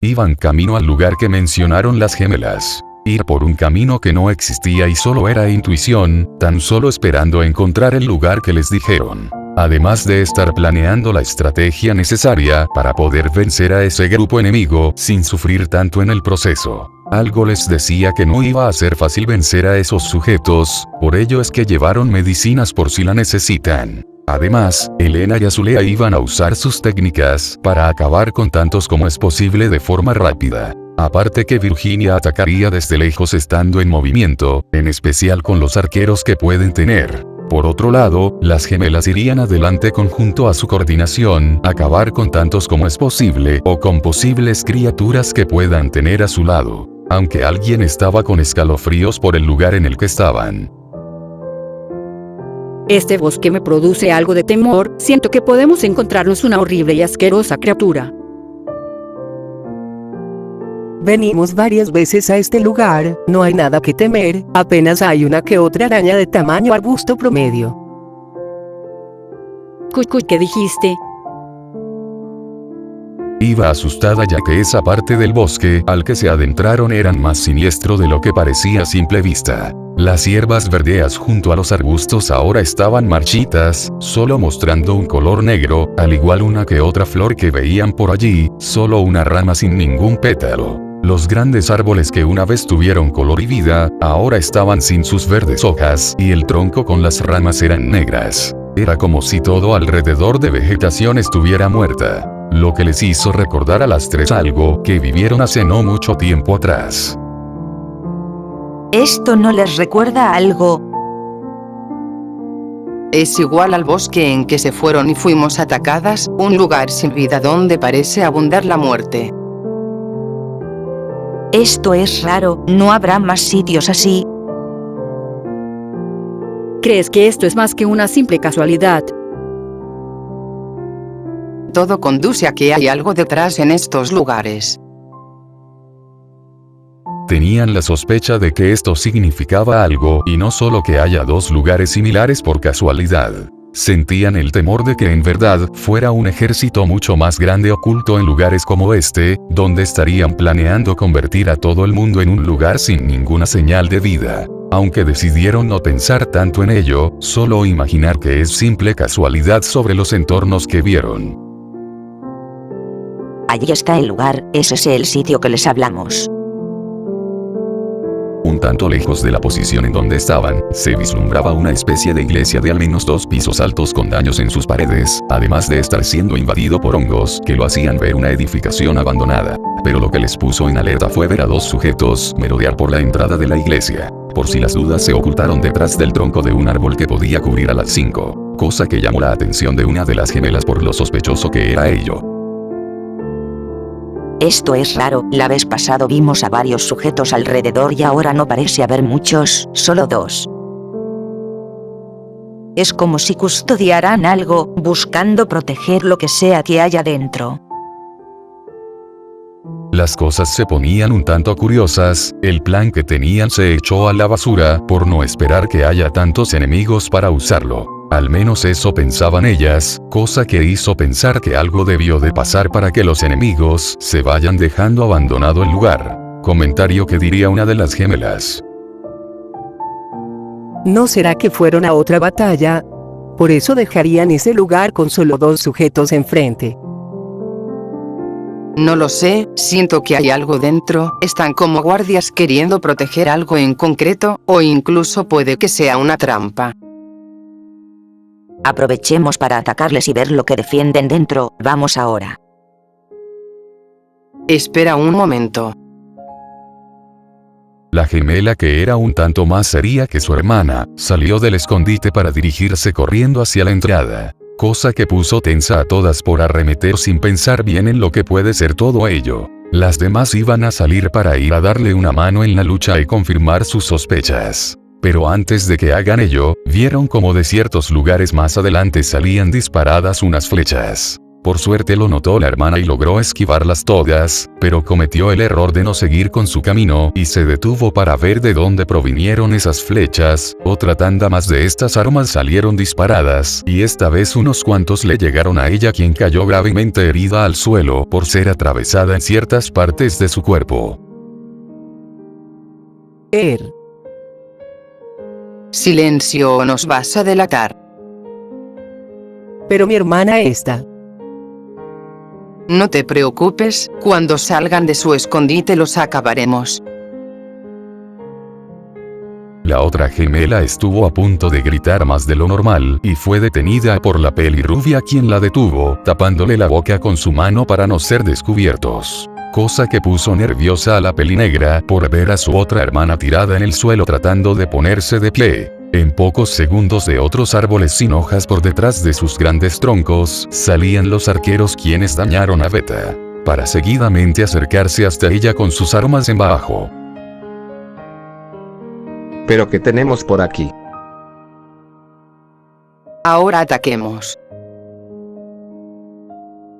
Iban camino al lugar que mencionaron las gemelas. Ir por un camino que no existía y solo era intuición, tan solo esperando encontrar el lugar que les dijeron. Además de estar planeando la estrategia necesaria para poder vencer a ese grupo enemigo sin sufrir tanto en el proceso. Algo les decía que no iba a ser fácil vencer a esos sujetos, por ello es que llevaron medicinas por si la necesitan. Además, Elena y Azulea iban a usar sus técnicas para acabar con tantos como es posible de forma rápida. Aparte que Virginia atacaría desde lejos estando en movimiento, en especial con los arqueros que pueden tener. Por otro lado, las gemelas irían adelante junto a su coordinación, acabar con tantos como es posible o con posibles criaturas que puedan tener a su lado. Aunque alguien estaba con escalofríos por el lugar en el que estaban. Este bosque me produce algo de temor, siento que podemos encontrarnos una horrible y asquerosa criatura. Venimos varias veces a este lugar, no hay nada que temer, apenas hay una que otra araña de tamaño arbusto promedio. Cuy, ¿qué dijiste? Iba asustada ya que esa parte del bosque al que se adentraron eran más siniestro de lo que parecía a simple vista. Las hierbas verdeas junto a los arbustos ahora estaban marchitas, solo mostrando un color negro, al igual una que otra flor que veían por allí, solo una rama sin ningún pétalo. Los grandes árboles que una vez tuvieron color y vida, ahora estaban sin sus verdes hojas y el tronco con las ramas eran negras. Era como si todo alrededor de vegetación estuviera muerta. Lo que les hizo recordar a las tres algo que vivieron hace no mucho tiempo atrás. ¿Esto no les recuerda algo? Es igual al bosque en que se fueron y fuimos atacadas, un lugar sin vida donde parece abundar la muerte. Esto es raro, ¿no habrá más sitios así? ¿Crees que esto es más que una simple casualidad? Todo conduce a que hay algo detrás en estos lugares. Tenían la sospecha de que esto significaba algo y no solo que haya dos lugares similares por casualidad. Sentían el temor de que en verdad fuera un ejército mucho más grande oculto en lugares como este, donde estarían planeando convertir a todo el mundo en un lugar sin ninguna señal de vida. Aunque decidieron no pensar tanto en ello, solo imaginar que es simple casualidad sobre los entornos que vieron. Allí está el lugar, ese es el sitio que les hablamos. Un tanto lejos de la posición en donde estaban, se vislumbraba una especie de iglesia de al menos 2 pisos altos con daños en sus paredes, además de estar siendo invadido por hongos que lo hacían ver una edificación abandonada. Pero lo que les puso en alerta fue ver a 2 sujetos merodear por la entrada de la iglesia. Por si las dudas se ocultaron detrás del tronco de un árbol que podía cubrir a las 5, cosa que llamó la atención de una de las gemelas por lo sospechoso que era ello. Esto es raro, la vez pasado vimos a varios sujetos alrededor y ahora no parece haber muchos, solo 2. Es como si custodiaran algo, buscando proteger lo que sea que haya dentro. Las cosas se ponían un tanto curiosas, el plan que tenían se echó a la basura por no esperar que haya tantos enemigos para usarlo. Al menos eso pensaban ellas, cosa que hizo pensar que algo debió de pasar para que los enemigos se vayan dejando abandonado el lugar. Comentario que diría una de las gemelas. ¿No será que fueron a otra batalla? Por eso dejarían ese lugar con solo 2 sujetos enfrente. No lo sé, siento que hay algo dentro, están como guardias queriendo proteger algo en concreto, o incluso puede que sea una trampa. Aprovechemos para atacarles y ver lo que defienden dentro, vamos ahora. Espera un momento. La gemela, que era un tanto más seria que su hermana, salió del escondite para dirigirse corriendo hacia la entrada, cosa que puso tensa a todas por arremeter sin pensar bien en lo que puede ser todo ello. Las demás iban a salir para ir a darle una mano en la lucha y confirmar sus sospechas. Pero antes de que hagan ello, vieron como de ciertos lugares más adelante salían disparadas unas flechas. Por suerte lo notó la hermana y logró esquivarlas todas, pero cometió el error de no seguir con su camino y se detuvo para ver de dónde provinieron esas flechas. Otra tanda más de estas armas salieron disparadas, y esta vez unos cuantos le llegaron a ella, quien cayó gravemente herida al suelo por ser atravesada en ciertas partes de su cuerpo. Silencio o nos vas a delatar. Pero mi hermana está. No te preocupes, cuando salgan de su escondite los acabaremos. La otra gemela estuvo a punto de gritar más de lo normal y fue detenida por la pelirrubia, quien la detuvo, tapándole la boca con su mano para no ser descubiertos. Cosa que puso nerviosa a la pelinegra por ver a su otra hermana tirada en el suelo tratando de ponerse de pie. En pocos segundos de otros árboles sin hojas por detrás de sus grandes troncos, salían los arqueros, quienes dañaron a Beta, para seguidamente acercarse hasta ella con sus armas en bajo. ¿Pero qué tenemos por aquí? Ahora ataquemos.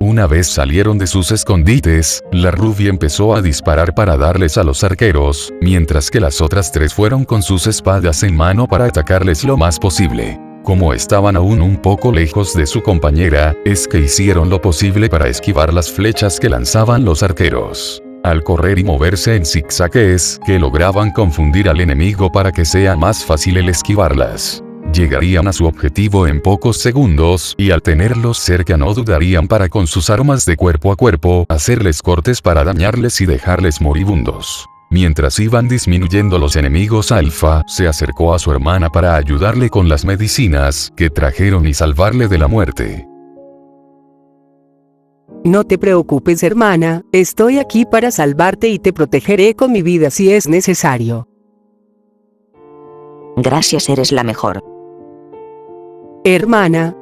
Una vez salieron de sus escondites, la rubia empezó a disparar para darles a los arqueros, mientras que las otras tres fueron con sus espadas en mano para atacarles lo más posible. Como estaban aún un poco lejos de su compañera, es que hicieron lo posible para esquivar las flechas que lanzaban los arqueros. Al correr y moverse en zigzagues, que lograban confundir al enemigo para que sea más fácil el esquivarlas. Llegarían a su objetivo en pocos segundos, y al tenerlos cerca no dudarían para con sus armas de cuerpo a cuerpo hacerles cortes para dañarles y dejarles moribundos. Mientras iban disminuyendo los enemigos, Alfa se acercó a su hermana para ayudarle con las medicinas que trajeron y salvarle de la muerte. No te preocupes, hermana, estoy aquí para salvarte y te protegeré con mi vida si es necesario. Gracias, eres la mejor. Hermana.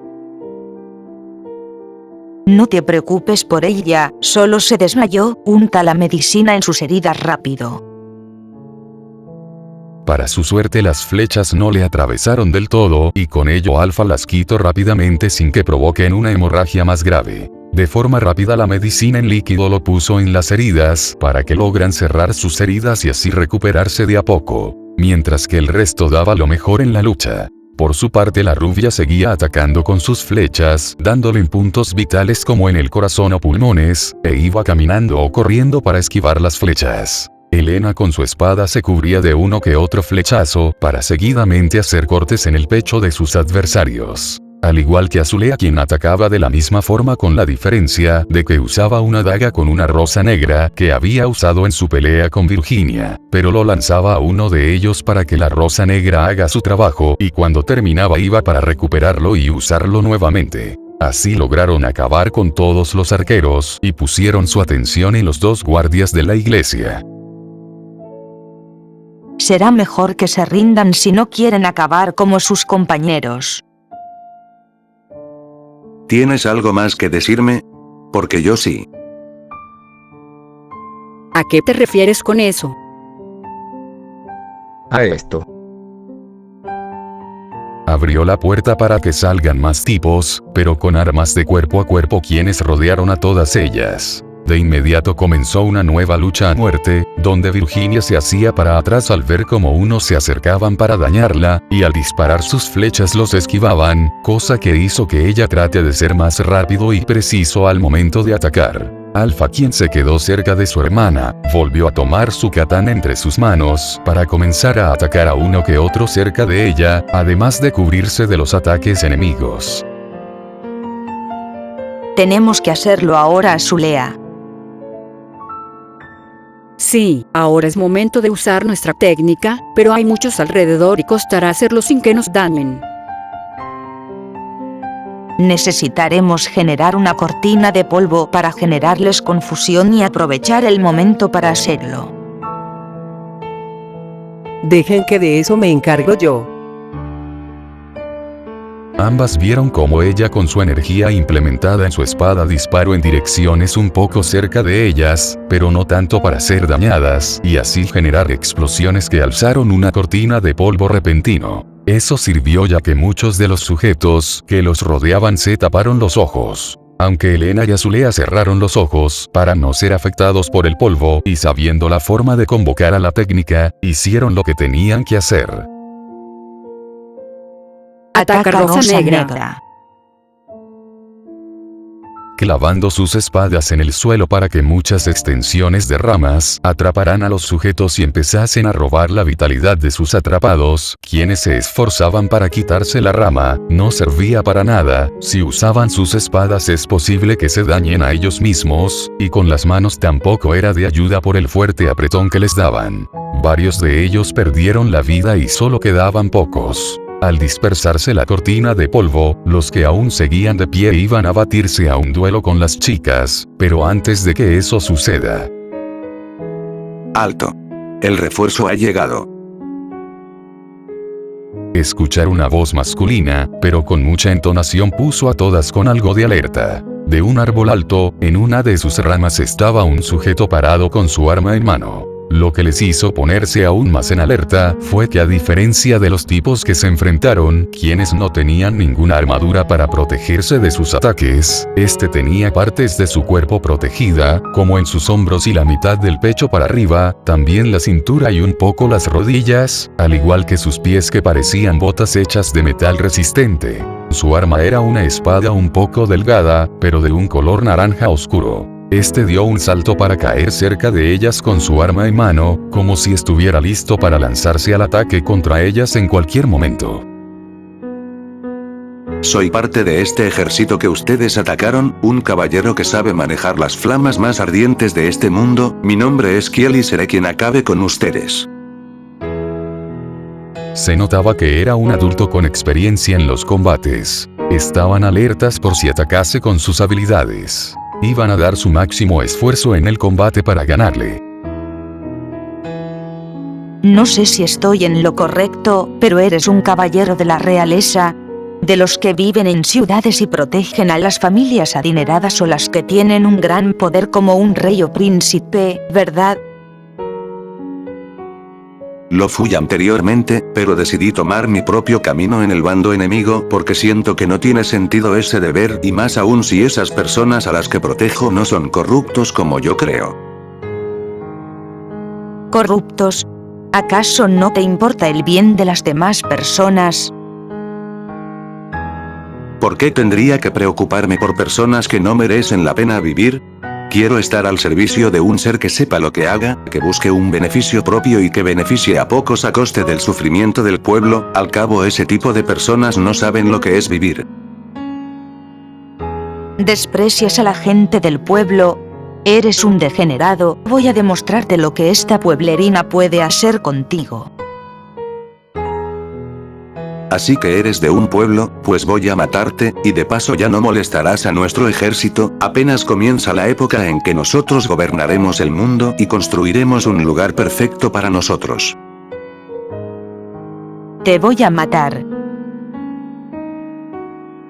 No te preocupes por ella, solo se desmayó, unta la medicina en sus heridas rápido. Para su suerte las flechas no le atravesaron del todo, y con ello Alfa las quitó rápidamente sin que provoquen una hemorragia más grave. De forma rápida la medicina en líquido lo puso en las heridas para que logran cerrar sus heridas y así recuperarse de a poco, mientras que el resto daba lo mejor en la lucha. Por su parte la rubia seguía atacando con sus flechas, dándole en puntos vitales como en el corazón o pulmones, e iba caminando o corriendo para esquivar las flechas. Elena con su espada se cubría de uno que otro flechazo para seguidamente hacer cortes en el pecho de sus adversarios. Al igual que Azulea, quien atacaba de la misma forma, con la diferencia de que usaba una daga con una rosa negra que había usado en su pelea con Virginia, pero lo lanzaba a uno de ellos para que la rosa negra haga su trabajo y cuando terminaba iba para recuperarlo y usarlo nuevamente. Así lograron acabar con todos los arqueros y pusieron su atención en los dos guardias de la iglesia. Será mejor que se rindan si no quieren acabar como sus compañeros. ¿Tienes algo más que decirme? Porque yo sí. ¿A qué te refieres con eso? A esto. Abrió la puerta para que salgan más tipos, pero con armas de cuerpo a cuerpo, quienes rodearon a todas ellas. De inmediato comenzó una nueva lucha a muerte, donde Virginia se hacía para atrás al ver cómo unos se acercaban para dañarla, y al disparar sus flechas los esquivaban, cosa que hizo que ella trate de ser más rápido y preciso al momento de atacar. Alfa, quien se quedó cerca de su hermana, volvió a tomar su katana entre sus manos para comenzar a atacar a uno que otro cerca de ella, además de cubrirse de los ataques enemigos. Tenemos que hacerlo ahora, Azulea. Sí, ahora es momento de usar nuestra técnica, pero hay muchos alrededor y costará hacerlo sin que nos dañen. Necesitaremos generar una cortina de polvo para generarles confusión y aprovechar el momento para hacerlo. Dejen que de eso me encargo yo. Ambas vieron cómo ella, con su energía implementada en su espada, disparó en direcciones un poco cerca de ellas, pero no tanto para ser dañadas, y así generar explosiones que alzaron una cortina de polvo repentino. Eso sirvió ya que muchos de los sujetos que los rodeaban se taparon los ojos. Aunque Elena y Azulea cerraron los ojos para no ser afectados por el polvo y sabiendo la forma de convocar a la técnica, hicieron lo que tenían que hacer. Ataca Rosa Negra. Clavando sus espadas en el suelo para que muchas extensiones de ramas atraparan a los sujetos y empezasen a robar la vitalidad de sus atrapados, quienes se esforzaban para quitarse la rama, no servía para nada, si usaban sus espadas es posible que se dañen a ellos mismos, y con las manos tampoco era de ayuda por el fuerte apretón que les daban. Varios de ellos perdieron la vida y solo quedaban pocos. Al dispersarse la cortina de polvo, los que aún seguían de pie iban a batirse a un duelo con las chicas, pero antes de que eso suceda. Alto. El refuerzo ha llegado. Escuchar una voz masculina, pero con mucha entonación puso a todas con algo de alerta. De un árbol alto, en una de sus ramas estaba un sujeto parado con su arma en mano. Lo que les hizo ponerse aún más en alerta fue que a diferencia de los tipos que se enfrentaron, quienes no tenían ninguna armadura para protegerse de sus ataques, este tenía partes de su cuerpo protegida, como en sus hombros y la mitad del pecho para arriba, también la cintura y un poco las rodillas, al igual que sus pies que parecían botas hechas de metal resistente. Su arma era una espada un poco delgada, pero de un color naranja oscuro. Este dio un salto para caer cerca de ellas con su arma en mano, como si estuviera listo para lanzarse al ataque contra ellas en cualquier momento. Soy parte de este ejército que ustedes atacaron, un caballero que sabe manejar las flamas más ardientes de este mundo, mi nombre es Kiel y seré quien acabe con ustedes. Se notaba que era un adulto con experiencia en los combates. Estaban alertas por si atacase con sus habilidades. Iban a dar su máximo esfuerzo en el combate para ganarle. No sé si estoy en lo correcto, pero eres un caballero de la realeza, de los que viven en ciudades y protegen a las familias adineradas o las que tienen un gran poder como un rey o príncipe, ¿verdad? Lo fui anteriormente, pero decidí tomar mi propio camino en el bando enemigo porque siento que no tiene sentido ese deber y más aún si esas personas a las que protejo no son corruptos como yo creo. ¿Corruptos? ¿Acaso no te importa el bien de las demás personas? ¿Por qué tendría que preocuparme por personas que no merecen la pena vivir? Quiero estar al servicio de un ser que sepa lo que haga, que busque un beneficio propio y que beneficie a pocos a coste del sufrimiento del pueblo, al cabo ese tipo de personas no saben lo que es vivir. Desprecias a la gente del pueblo. Eres un degenerado, voy a demostrarte lo que esta pueblerina puede hacer contigo. Así que eres de un pueblo, pues voy a matarte, y de paso ya no molestarás a nuestro ejército, apenas comienza la época en que nosotros gobernaremos el mundo y construiremos un lugar perfecto para nosotros. Te voy a matar.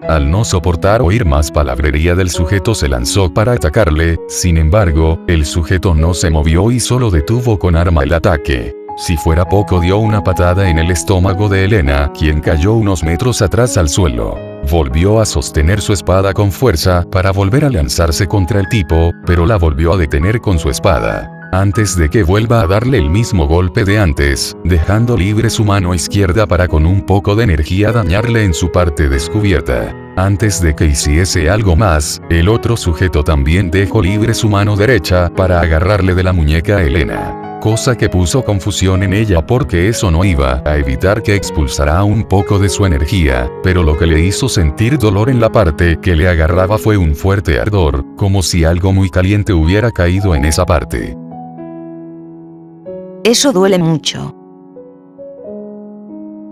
Al no soportar oír más palabrería del sujeto se lanzó para atacarle, sin embargo, el sujeto no se movió y solo detuvo con arma el ataque. Si fuera poco dio una patada en el estómago de Elena, quien cayó unos metros atrás al suelo. Volvió a sostener su espada con fuerza para volver a lanzarse contra el tipo, pero la volvió a detener con su espada. Antes de que vuelva a darle el mismo golpe de antes, dejando libre su mano izquierda para con un poco de energía dañarle en su parte descubierta. Antes de que hiciese algo más, el otro sujeto también dejó libre su mano derecha para agarrarle de la muñeca a Elena. Cosa que puso confusión en ella porque eso no iba a evitar que expulsara un poco de su energía, pero lo que le hizo sentir dolor en la parte que le agarraba fue un fuerte ardor, como si algo muy caliente hubiera caído en esa parte. Eso duele mucho.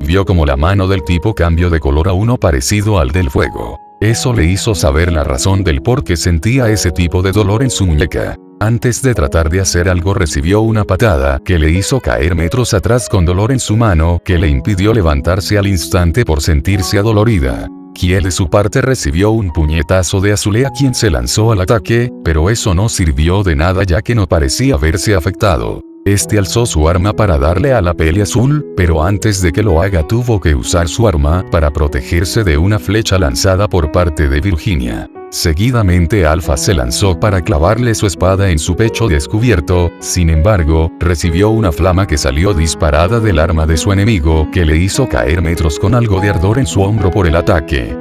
Vio como la mano del tipo cambió de color a uno parecido al del fuego. Eso le hizo saber la razón del por qué sentía ese tipo de dolor en su muñeca. Antes de tratar de hacer algo recibió una patada que le hizo caer metros atrás con dolor en su mano que le impidió levantarse al instante por sentirse adolorida. Kiel de su parte recibió un puñetazo de Azulea quien se lanzó al ataque, pero eso no sirvió de nada ya que no parecía verse afectado. Este alzó su arma para darle a la peli azul, pero antes de que lo haga tuvo que usar su arma para protegerse de una flecha lanzada por parte de Virginia. Seguidamente Alpha se lanzó para clavarle su espada en su pecho descubierto, sin embargo, recibió una flama que salió disparada del arma de su enemigo que le hizo caer metros con algo de ardor en su hombro por el ataque.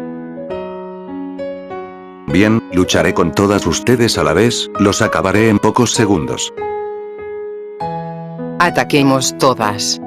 Bien, lucharé con todas ustedes a la vez, los acabaré en pocos segundos. Ataquemos todas.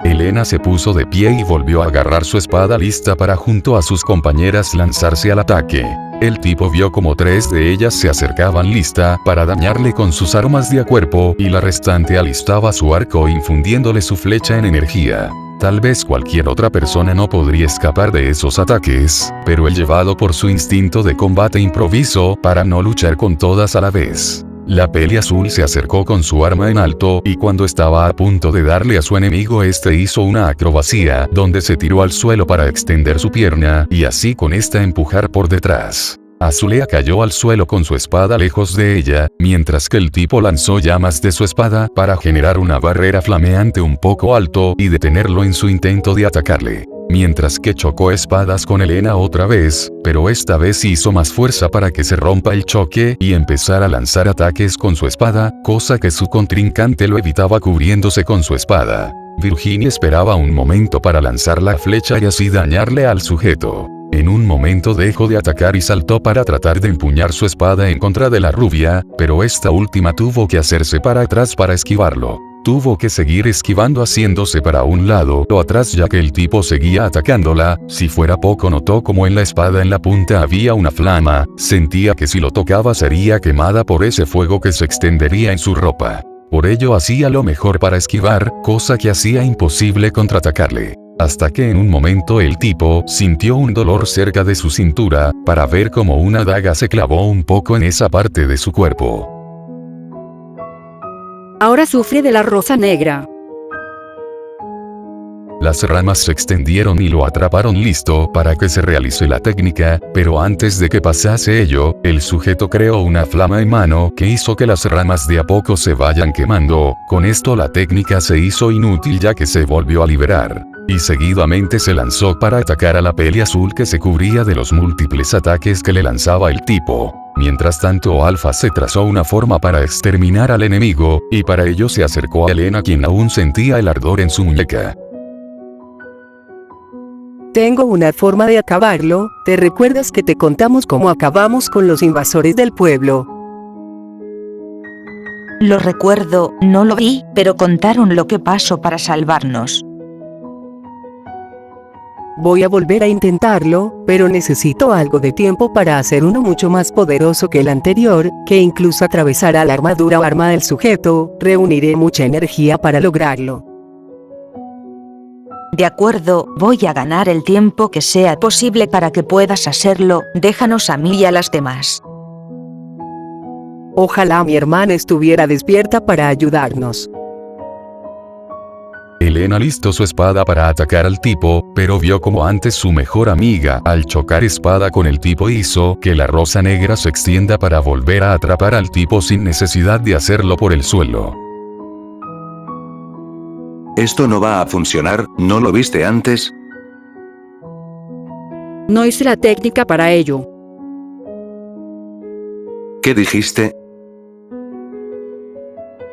Elena se puso de pie y volvió a agarrar su espada lista para junto a sus compañeras lanzarse al ataque. El tipo vio como 3 de ellas se acercaban lista para dañarle con sus armas de a cuerpo y la restante alistaba su arco infundiéndole su flecha en energía. Tal vez cualquier otra persona no podría escapar de esos ataques, pero él llevado por su instinto de combate improvisó para no luchar con todas a la vez. La peli azul se acercó con su arma en alto y cuando estaba a punto de darle a su enemigo este hizo una acrobacia donde se tiró al suelo para extender su pierna y así con esta empujar por detrás. Azulea cayó al suelo con su espada lejos de ella, mientras que el tipo lanzó llamas de su espada para generar una barrera flameante un poco alto y detenerlo en su intento de atacarle. Mientras que chocó espadas con Elena otra vez, pero esta vez hizo más fuerza para que se rompa el choque y empezar a lanzar ataques con su espada, cosa que su contrincante lo evitaba cubriéndose con su espada. Virginia esperaba un momento para lanzar la flecha y así dañarle al sujeto. En un momento dejó de atacar y saltó para tratar de empuñar su espada en contra de la rubia, pero esta última tuvo que hacerse para atrás para esquivarlo. Tuvo que seguir esquivando haciéndose para un lado o atrás ya que el tipo seguía atacándola. Si fuera poco notó como en la espada en la punta había una flama, sentía que si lo tocaba sería quemada por ese fuego que se extendería en su ropa. Por ello hacía lo mejor para esquivar, cosa que hacía imposible contraatacarle. Hasta que en un momento el tipo sintió un dolor cerca de su cintura, para ver como una daga se clavó un poco en esa parte de su cuerpo. Ahora sufre de la rosa negra. Las ramas se extendieron y lo atraparon listo para que se realice la técnica, pero antes de que pasase ello, el sujeto creó una flama en mano que hizo que las ramas de a poco se vayan quemando. Con esto la técnica se hizo inútil ya que se volvió a liberar. Y seguidamente se lanzó para atacar a la peli azul que se cubría de los múltiples ataques que le lanzaba el tipo. Mientras tanto Alpha se trazó una forma para exterminar al enemigo, y para ello se acercó a Elena quien aún sentía el ardor en su muñeca. Tengo una forma de acabarlo. ¿Te recuerdas que te contamos cómo acabamos con los invasores del pueblo? Lo recuerdo, no lo vi, pero contaron lo que pasó para salvarnos. Voy a volver a intentarlo, pero necesito algo de tiempo para hacer uno mucho más poderoso que el anterior, que incluso atravesará la armadura o arma del sujeto. Reuniré mucha energía para lograrlo. De acuerdo, voy a ganar el tiempo que sea posible para que puedas hacerlo. Déjanos a mí y a las demás. Ojalá mi hermana estuviera despierta para ayudarnos. Elena alistó su espada para atacar al tipo, pero vio como antes su mejor amiga al chocar espada con el tipo hizo que la rosa negra se extienda para volver a atrapar al tipo sin necesidad de hacerlo por el suelo. Esto no va a funcionar, ¿no lo viste antes? No hice la técnica para ello. ¿Qué dijiste?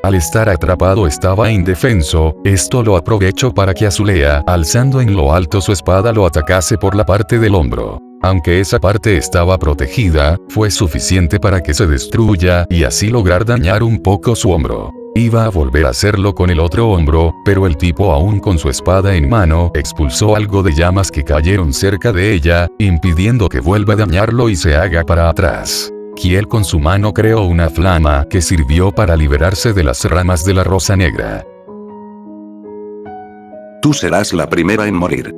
Al estar atrapado estaba indefenso, esto lo aprovechó para que Azulea, alzando en lo alto su espada lo atacase por la parte del hombro. Aunque esa parte estaba protegida, fue suficiente para que se destruya y así lograr dañar un poco su hombro. Iba a volver a hacerlo con el otro hombro, pero el tipo aún con su espada en mano expulsó algo de llamas que cayeron cerca de ella, impidiendo que vuelva a dañarlo y se haga para atrás. Kiel con su mano creó una flama que sirvió para liberarse de las ramas de la rosa negra. Tú serás la primera en morir.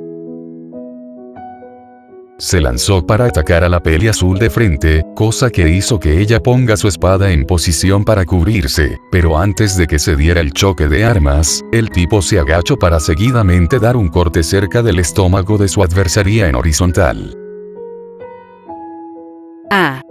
Se lanzó para atacar a la peli azul de frente, cosa que hizo que ella ponga su espada en posición para cubrirse, pero antes de que se diera el choque de armas, el tipo se agachó para seguidamente dar un corte cerca del estómago de su adversaria en horizontal. Ah.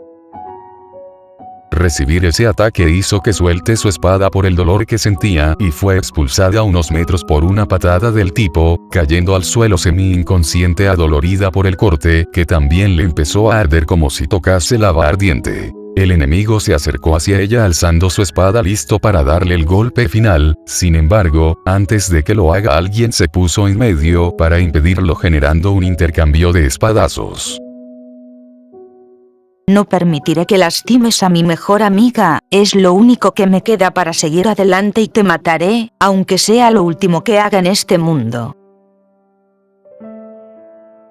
Recibir ese ataque hizo que suelte su espada por el dolor que sentía y fue expulsada a unos metros por una patada del tipo, cayendo al suelo semi-inconsciente adolorida por el corte, que también le empezó a arder como si tocase lava ardiente. El enemigo se acercó hacia ella alzando su espada listo para darle el golpe final, sin embargo, antes de que lo haga alguien se puso en medio para impedirlo generando un intercambio de espadazos. No permitiré que lastimes a mi mejor amiga, es lo único que me queda para seguir adelante y te mataré, aunque sea lo último que haga en este mundo.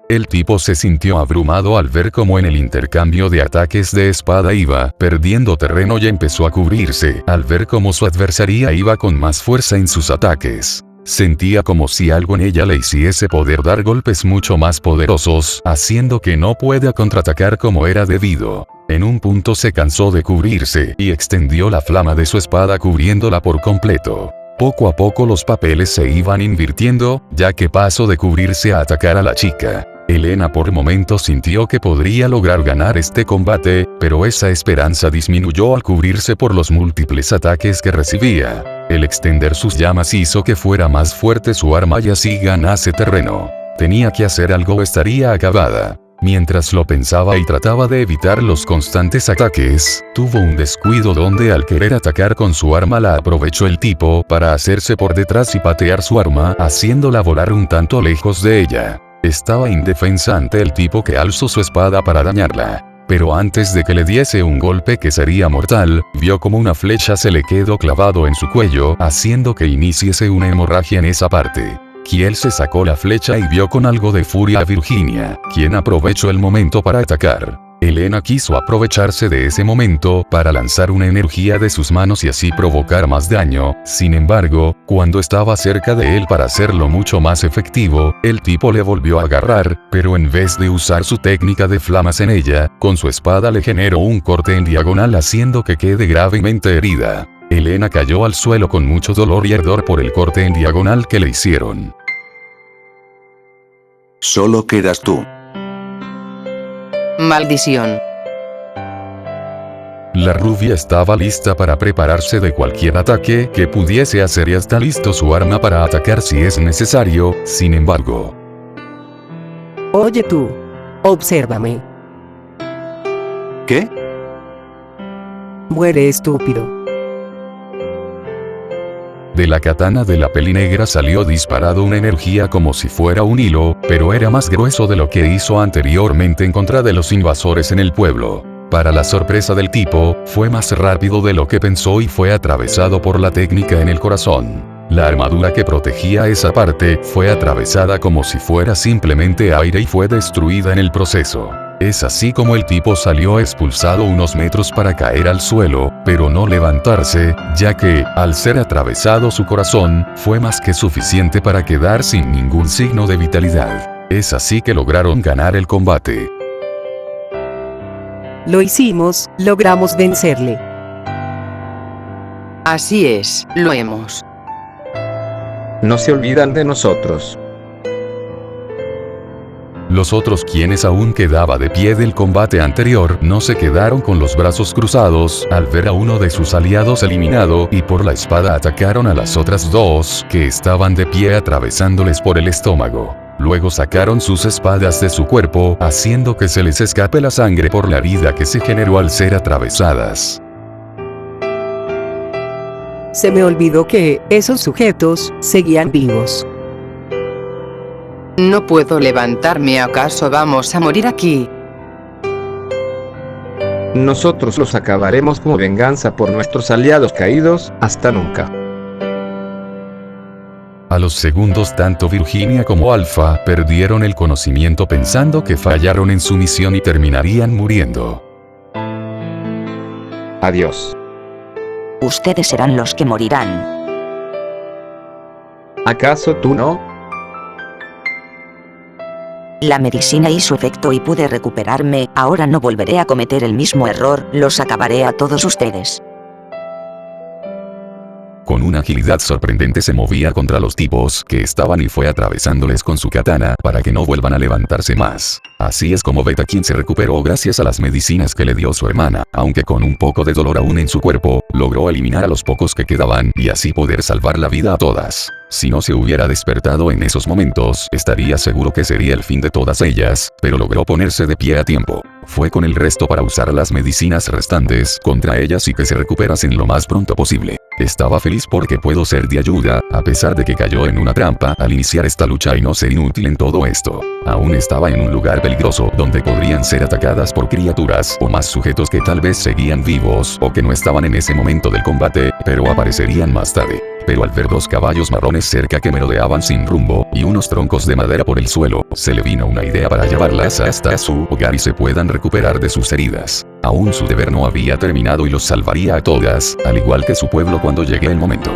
El tipo se sintió abrumado al ver cómo en el intercambio de ataques de espada iba perdiendo terreno y empezó a cubrirse, al ver cómo su adversaria iba con más fuerza en sus ataques. Sentía como si algo en ella le hiciese poder dar golpes mucho más poderosos, haciendo que no pueda contraatacar como era debido. En un punto se cansó de cubrirse y extendió la flama de su espada cubriéndola por completo. Poco a poco los papeles se iban invirtiendo, ya que pasó de cubrirse a atacar a la chica. Elena por momentos sintió que podría lograr ganar este combate, pero esa esperanza disminuyó al cubrirse por los múltiples ataques que recibía. El extender sus llamas hizo que fuera más fuerte su arma y así ganase terreno. Tenía que hacer algo o estaría acabada. Mientras lo pensaba y trataba de evitar los constantes ataques, tuvo un descuido donde al querer atacar con su arma la aprovechó el tipo para hacerse por detrás y patear su arma, haciéndola volar un tanto lejos de ella. Estaba indefensa ante el tipo que alzó su espada para dañarla. Pero antes de que le diese un golpe que sería mortal, vio como una flecha se le quedó clavado en su cuello, haciendo que iniciese una hemorragia en esa parte. Kiel se sacó la flecha y vio con algo de furia a Virginia, quien aprovechó el momento para atacar. Elena quiso aprovecharse de ese momento para lanzar una energía de sus manos y así provocar más daño. Sin embargo, cuando estaba cerca de él para hacerlo mucho más efectivo, el tipo le volvió a agarrar, pero en vez de usar su técnica de flamas en ella, con su espada le generó un corte en diagonal haciendo que quede gravemente herida. Elena cayó al suelo con mucho dolor y ardor por el corte en diagonal que le hicieron. Solo quedas tú. Maldición. La rubia estaba lista para prepararse de cualquier ataque que pudiese hacer y está listo su arma para atacar si es necesario, sin embargo. Oye tú. Obsérvame. ¿Qué? Muere, estúpido. De la katana de la peli negra salió disparado una energía como si fuera un hilo, pero era más grueso de lo que hizo anteriormente en contra de los invasores en el pueblo. Para la sorpresa del tipo, fue más rápido de lo que pensó y fue atravesado por la técnica en el corazón. La armadura que protegía esa parte fue atravesada como si fuera simplemente aire y fue destruida en el proceso. Es así como el tipo salió expulsado unos metros para caer al suelo, pero no levantarse, ya que, al ser atravesado su corazón, fue más que suficiente para quedar sin ningún signo de vitalidad. Es así que lograron ganar el combate. Lo hicimos, logramos vencerle. Así es, lo hemos. No se olvidan de nosotros. Los otros quienes aún quedaba de pie del combate anterior no se quedaron con los brazos cruzados al ver a uno de sus aliados eliminado y por la espada atacaron a las otras dos que estaban de pie atravesándoles por el estómago. Luego sacaron sus espadas de su cuerpo haciendo que se les escape la sangre por la herida que se generó al ser atravesadas. Se me olvidó que esos sujetos seguían vivos. No puedo levantarme, ¿acaso vamos a morir aquí? Nosotros los acabaremos como venganza por nuestros aliados caídos, hasta nunca. A los segundos tanto Virginia como Alpha perdieron el conocimiento pensando que fallaron en su misión y terminarían muriendo. Adiós. Ustedes serán los que morirán. ¿Acaso tú no? La medicina hizo efecto y pude recuperarme, ahora no volveré a cometer el mismo error, los acabaré a todos ustedes. Con con una agilidad sorprendente se movía contra los tipos que estaban y fue atravesándoles con su katana para que no vuelvan a levantarse más. Así es como Beta, quien se recuperó gracias a las medicinas que le dio su hermana, aunque con un poco de dolor aún en su cuerpo, logró eliminar a los pocos que quedaban y así poder salvar la vida a todas. Si no se hubiera despertado en esos momentos, estaría seguro que sería el fin de todas ellas, pero logró ponerse de pie a tiempo. Fue con el resto para usar las medicinas restantes contra ellas y que se recuperasen lo más pronto posible. Estaba feliz porque puedo ser de ayuda, a pesar de que cayó en una trampa al iniciar esta lucha y no ser inútil en todo esto. Aún estaba en un lugar peligroso donde podrían ser atacadas por criaturas o más sujetos que tal vez seguían vivos o que no estaban en ese momento del combate, pero aparecerían más tarde. Pero al ver 2 caballos marrones cerca que merodeaban sin rumbo y unos troncos de madera por el suelo, se le vino una idea para llevarlas hasta su hogar y se puedan recuperar de sus heridas. Aún su deber no había terminado y los salvaría a todas, al igual que su pueblo cuando llegue el momento.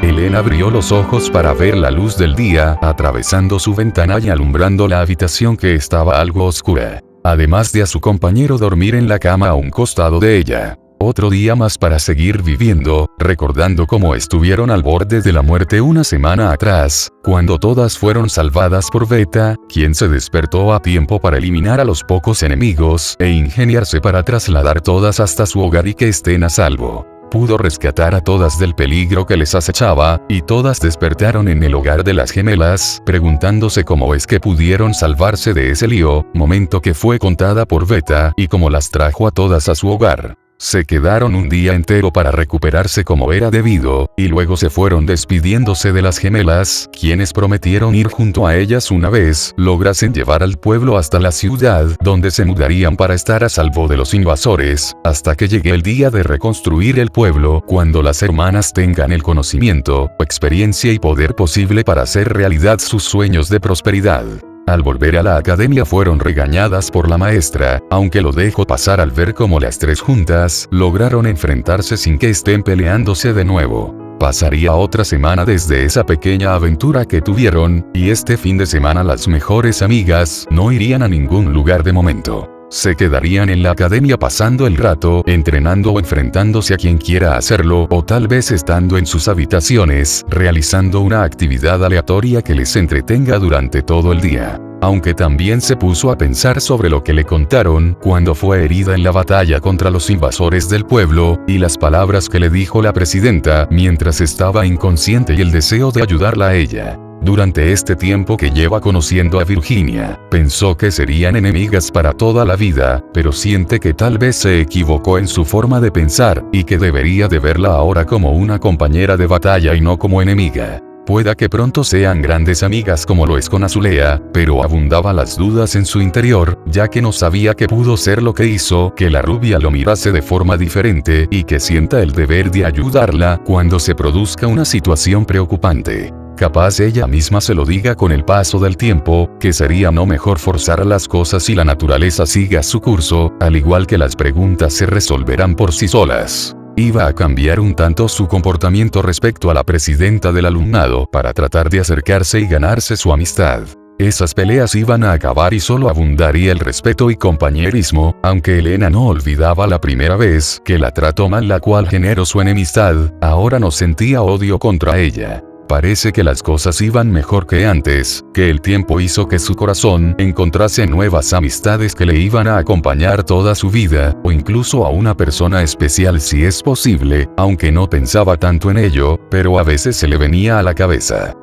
Elena abrió los ojos para ver la luz del día atravesando su ventana y alumbrando la habitación que estaba algo oscura. Además de a su compañero dormir en la cama a un costado de ella. Otro día más para seguir viviendo, recordando cómo estuvieron al borde de la muerte una semana atrás, cuando todas fueron salvadas por Beta, quien se despertó a tiempo para eliminar a los pocos enemigos e ingeniarse para trasladar todas hasta su hogar y que estén a salvo. Pudo rescatar a todas del peligro que les acechaba, y todas despertaron en el hogar de las gemelas, preguntándose cómo es que pudieron salvarse de ese lío, momento que fue contada por Beta y cómo las trajo a todas a su hogar. Se quedaron un día entero para recuperarse como era debido, y luego se fueron despidiéndose de las gemelas, quienes prometieron ir junto a ellas una vez lograsen llevar al pueblo hasta la ciudad, donde se mudarían para estar a salvo de los invasores, hasta que llegue el día de reconstruir el pueblo, cuando las hermanas tengan el conocimiento, experiencia y poder posible para hacer realidad sus sueños de prosperidad. Al volver a la academia fueron regañadas por la maestra, aunque lo dejó pasar al ver cómo las 3 juntas lograron enfrentarse sin que estén peleándose de nuevo. Pasaría otra semana desde esa pequeña aventura que tuvieron, y este fin de semana las mejores amigas no irían a ningún lugar de momento. Se quedarían en la academia pasando el rato, entrenando o enfrentándose a quien quiera hacerlo, o tal vez estando en sus habitaciones, realizando una actividad aleatoria que les entretenga durante todo el día. Aunque también se puso a pensar sobre lo que le contaron cuando fue herida en la batalla contra los invasores del pueblo, y las palabras que le dijo la presidenta mientras estaba inconsciente y el deseo de ayudarla a ella. Durante este tiempo que lleva conociendo a Virginia, pensó que serían enemigas para toda la vida, pero siente que tal vez se equivocó en su forma de pensar, y que debería de verla ahora como una compañera de batalla y no como enemiga. Pueda que pronto sean grandes amigas como lo es con Azulea, pero abundaban las dudas en su interior, ya que no sabía que pudo ser lo que hizo que la rubia lo mirase de forma diferente y que sienta el deber de ayudarla cuando se produzca una situación preocupante. Capaz ella misma se lo diga con el paso del tiempo, que sería no mejor forzar las cosas y la naturaleza siga su curso, al igual que las preguntas se resolverán por sí solas. Iba a cambiar un tanto su comportamiento respecto a la presidenta del alumnado para tratar de acercarse y ganarse su amistad. Esas peleas iban a acabar y solo abundaría el respeto y compañerismo, aunque Elena no olvidaba la primera vez que la trató mal, la cual generó su enemistad, ahora no sentía odio contra ella. Parece que las cosas iban mejor que antes, que el tiempo hizo que su corazón encontrase nuevas amistades que le iban a acompañar toda su vida, o incluso a una persona especial si es posible, aunque no pensaba tanto en ello, pero a veces se le venía a la cabeza.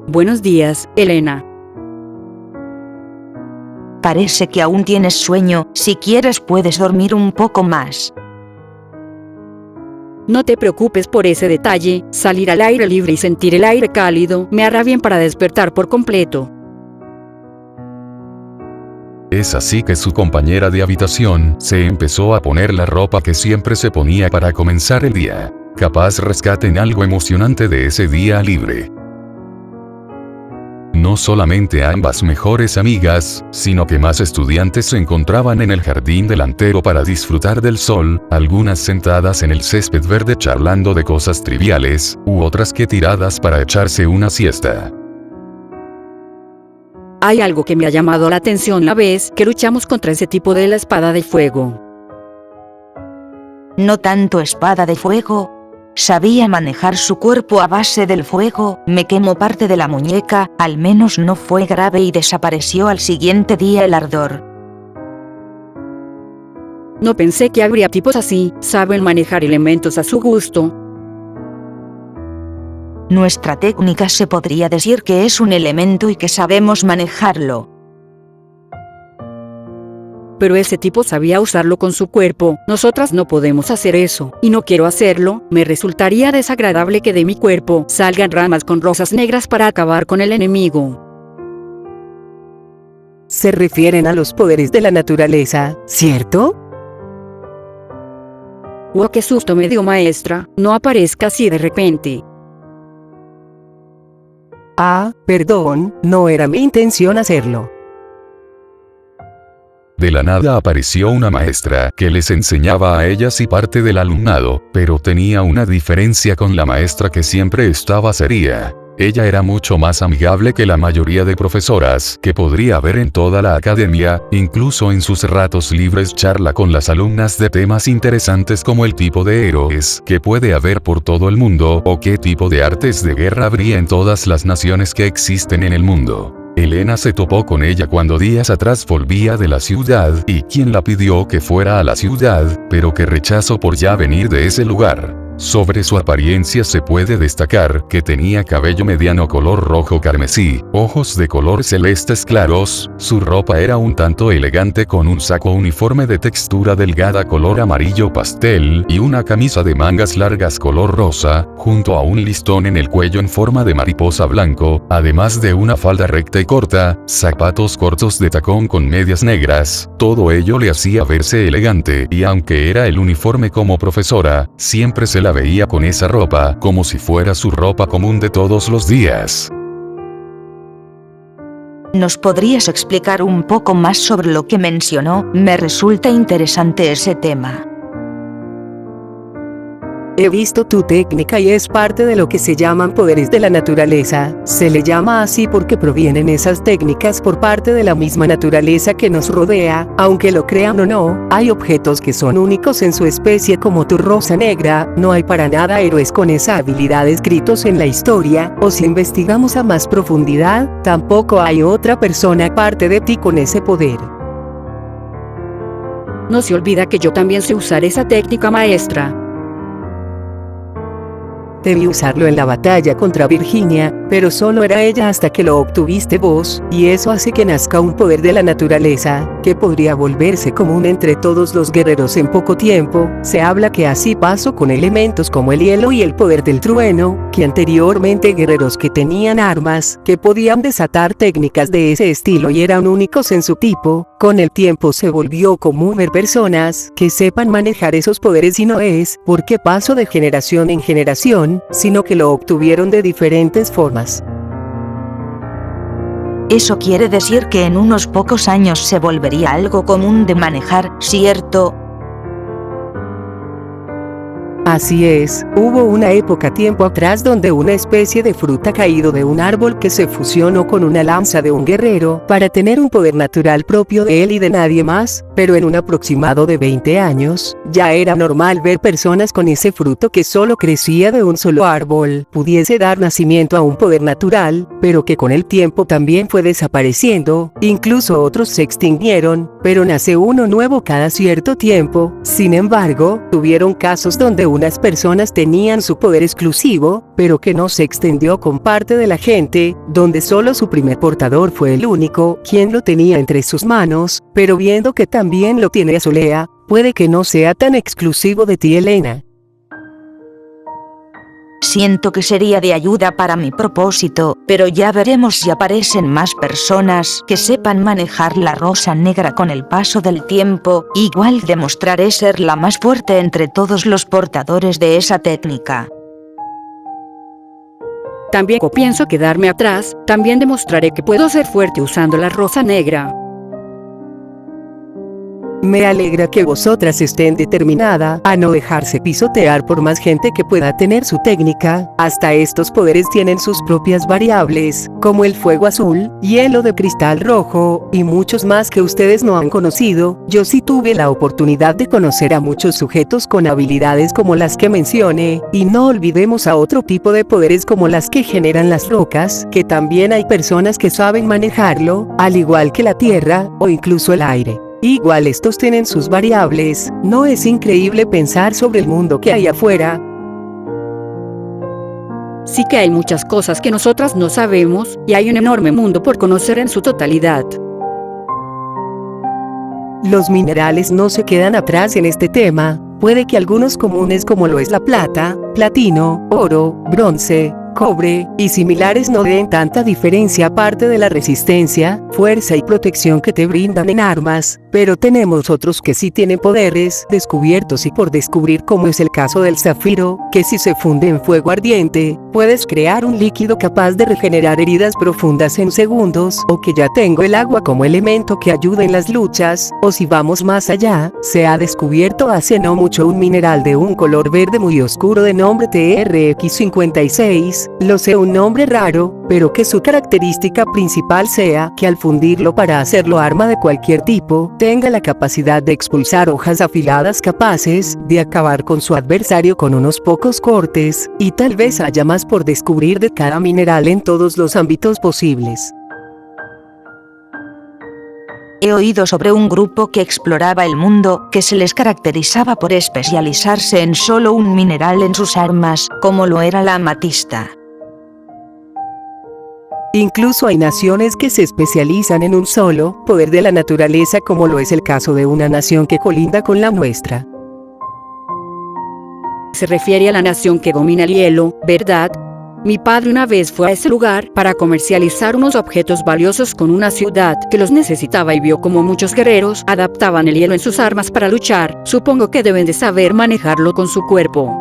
Buenos días, Elena. Parece que aún tienes sueño, si quieres puedes dormir un poco más. No te preocupes por ese detalle, salir al aire libre y sentir el aire cálido me hará bien para despertar por completo. Es así que su compañera de habitación se empezó a poner la ropa que siempre se ponía para comenzar el día. Capaz rescaten algo emocionante de ese día libre. No solamente ambas mejores amigas, sino que más estudiantes se encontraban en el jardín delantero para disfrutar del sol, algunas sentadas en el césped verde charlando de cosas triviales, u otras que tiradas para echarse una siesta. Hay algo que me ha llamado la atención la vez que luchamos contra ese tipo de la espada de fuego. no tanto espada de fuego. Sabía manejar su cuerpo a base del fuego, me quemó parte de la muñeca, al menos no fue grave y desapareció al siguiente día el ardor. No pensé que habría tipos así, saben manejar elementos a su gusto. Nuestra técnica se podría decir que es un elemento y que sabemos manejarlo. Pero ese tipo sabía usarlo con su cuerpo, nosotras no podemos hacer eso, y no quiero hacerlo, me resultaría desagradable que de mi cuerpo salgan ramas con rosas negras para acabar con el enemigo. Se refieren a los poderes de la naturaleza, ¿cierto? ¡Oh, qué susto me dio, maestra! No aparezca así de repente. Ah, perdón, no era mi intención hacerlo. De la nada apareció una maestra que les enseñaba a ellas y parte del alumnado, pero tenía una diferencia con la maestra que siempre estaba seria. Ella era mucho más amigable que la mayoría de profesoras que podría haber en toda la academia, incluso en sus ratos libres charla con las alumnas de temas interesantes como el tipo de héroes que puede haber por todo el mundo o qué tipo de artes de guerra habría en todas las naciones que existen en el mundo. Elena se topó con ella cuando días atrás volvía de la ciudad y quien la pidió que fuera a la ciudad, pero que rechazó por ya venir de ese lugar. Sobre su apariencia se puede destacar que tenía cabello mediano color rojo carmesí, ojos de color celestes claros, su ropa era un tanto elegante con un saco uniforme de textura delgada color amarillo pastel y una camisa de mangas largas color rosa, junto a un listón en el cuello en forma de mariposa blanco, además de una falda recta y corta, zapatos cortos de tacón con medias negras, todo ello le hacía verse elegante y aunque era el uniforme como profesora, siempre se la veía con esa ropa, como si fuera su ropa común de todos los días. ¿Nos podrías explicar un poco más sobre lo que mencionó? Me resulta interesante ese tema. He visto tu técnica y es parte de lo que se llaman poderes de la naturaleza. Se le llama así porque provienen esas técnicas por parte de la misma naturaleza que nos rodea, aunque lo crean o no, hay objetos que son únicos en su especie como tu rosa negra, no hay para nada héroes con esa habilidad escritos en la historia, o si investigamos a más profundidad, tampoco hay otra persona aparte de ti con ese poder. No se olvida que yo también sé usar esa técnica, maestra. Debí usarlo en la batalla contra Virginia, pero solo era ella hasta que lo obtuviste vos, y eso hace que nazca un poder de la naturaleza, que podría volverse común entre todos los guerreros en poco tiempo. Se habla que así pasó con elementos como el hielo y el poder del trueno, que anteriormente guerreros que tenían armas, que podían desatar técnicas de ese estilo y eran únicos en su tipo, con el tiempo se volvió común ver personas que sepan manejar esos poderes y no es porque pasó de generación en generación, sino que lo obtuvieron de diferentes formas. Eso quiere decir que en unos pocos años se volvería algo común de manejar, ¿cierto? Así es, hubo una época tiempo atrás donde una especie de fruta caído de un árbol que se fusionó con una lanza de un guerrero para tener un poder natural propio de él y de nadie más, pero en un aproximado de 20 años, ya era normal ver personas con ese fruto que solo crecía de un solo árbol, pudiese dar nacimiento a un poder natural, pero que con el tiempo también fue desapareciendo, incluso otros se extinguieron, pero nace uno nuevo cada cierto tiempo. Sin embargo, tuvieron casos donde unas personas tenían su poder exclusivo, pero que no se extendió con parte de la gente, donde solo su primer portador fue el único, quien lo tenía entre sus manos, pero viendo que también lo tiene Azulea, puede que no sea tan exclusivo de ti, Elena. Siento que sería de ayuda para mi propósito, pero ya veremos si aparecen más personas que sepan manejar la rosa negra con el paso del tiempo. Igual demostraré ser la más fuerte entre todos los portadores de esa técnica. También pienso quedarme atrás, también demostraré que puedo ser fuerte usando la rosa negra. Me alegra que vosotras estén determinada a no dejarse pisotear por más gente que pueda tener su técnica. Hasta estos poderes tienen sus propias variables, como el fuego azul, hielo de cristal rojo, y muchos más que ustedes no han conocido. Yo sí tuve la oportunidad de conocer a muchos sujetos con habilidades como las que mencioné, y no olvidemos a otro tipo de poderes como las que generan las rocas, que también hay personas que saben manejarlo, al igual que la tierra, o incluso el aire. Igual estos tienen sus variables. ¿No es increíble pensar sobre el mundo que hay afuera? Sí que hay muchas cosas que nosotras no sabemos, y hay un enorme mundo por conocer en su totalidad. Los minerales no se quedan atrás en este tema. Puede que algunos comunes como lo es la plata, platino, oro, bronce, cobre y similares no den tanta diferencia aparte de la resistencia, fuerza y protección que te brindan en armas, pero tenemos otros que sí tienen poderes descubiertos y por descubrir, como es el caso del zafiro, que si se funde en fuego ardiente, puedes crear un líquido capaz de regenerar heridas profundas en segundos, o que ya tengo el agua como elemento que ayuda en las luchas, o si vamos más allá, se ha descubierto hace no mucho un mineral de un color verde muy oscuro de nombre TRX56, lo sé, un nombre raro, pero que su característica principal sea que al fundirlo para hacerlo arma de cualquier tipo, tenga la capacidad de expulsar hojas afiladas capaces de acabar con su adversario con unos pocos cortes, y tal vez haya más por descubrir de cada mineral en todos los ámbitos posibles. He oído sobre un grupo que exploraba el mundo, que se les caracterizaba por especializarse en solo un mineral en sus armas, como lo era la amatista. Incluso hay naciones que se especializan en un solo poder de la naturaleza, como lo es el caso de una nación que colinda con la nuestra. Se refiere a la nación que domina el hielo, ¿verdad? Mi padre una vez fue a ese lugar para comercializar unos objetos valiosos con una ciudad que los necesitaba y vio como muchos guerreros adaptaban el hielo en sus armas para luchar. Supongo que deben de saber manejarlo con su cuerpo.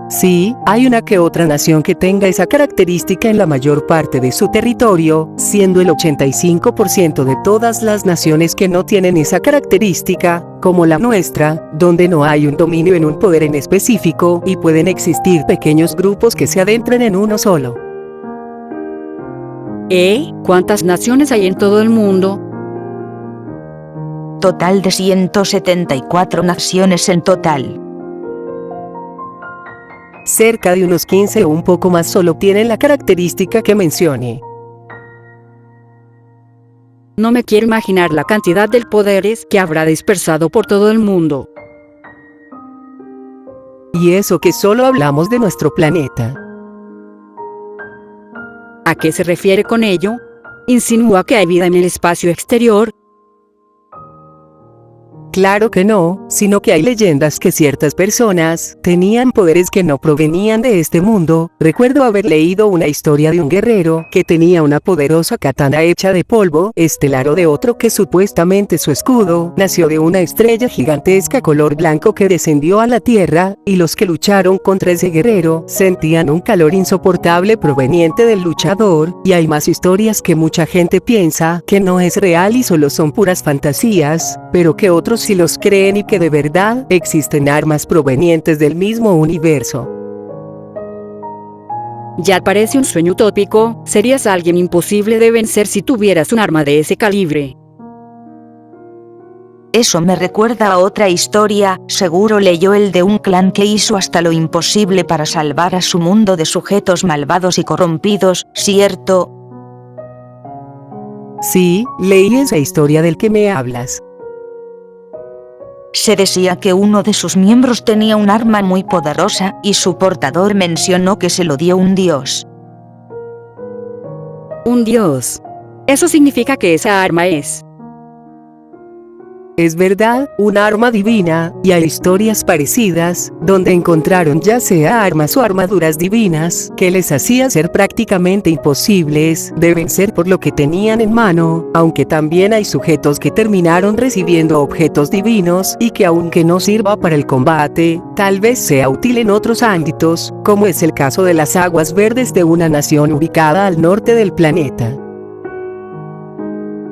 Sí, hay una que otra nación que tenga esa característica en la mayor parte de su territorio, siendo el 85% de todas las naciones que no tienen esa característica, como la nuestra, donde no hay un dominio en un poder en específico y pueden existir pequeños grupos que se adentren en uno solo. ¿Cuántas naciones hay en todo el mundo? Total de 174 naciones en total. Cerca de unos 15 o un poco más solo tienen la característica que mencioné. No me quiero imaginar la cantidad de poderes que habrá dispersado por todo el mundo. Y eso que solo hablamos de nuestro planeta. ¿A qué se refiere con ello? ¿Insinúa que hay vida en el espacio exterior? Claro que no, sino que hay leyendas que ciertas personas tenían poderes que no provenían de este mundo. Recuerdo haber leído una historia de un guerrero que tenía una poderosa katana hecha de polvo estelar, o de otro que supuestamente su escudo nació de una estrella gigantesca color blanco que descendió a la tierra, y los que lucharon contra ese guerrero sentían un calor insoportable proveniente del luchador. Y hay más historias que mucha gente piensa que no es real y solo son puras fantasías, pero que otros sí los creen y que de verdad existen armas provenientes del mismo universo. Ya parece un sueño utópico. Serías alguien imposible de vencer si tuvieras un arma de ese calibre. Eso me recuerda a otra historia, seguro leyó el de un clan que hizo hasta lo imposible para salvar a su mundo de sujetos malvados y corrompidos, ¿cierto? Sí, leí esa historia del que me hablas. Se decía que uno de sus miembros tenía un arma muy poderosa, y su portador mencionó que se lo dio un dios. Un dios. Eso significa que esa arma es... Es verdad, un arma divina, y hay historias parecidas, donde encontraron ya sea armas o armaduras divinas, que les hacía ser prácticamente imposibles de vencer por lo que tenían en mano, aunque también hay sujetos que terminaron recibiendo objetos divinos, y que aunque no sirva para el combate, tal vez sea útil en otros ámbitos, como es el caso de las aguas verdes de una nación ubicada al norte del planeta.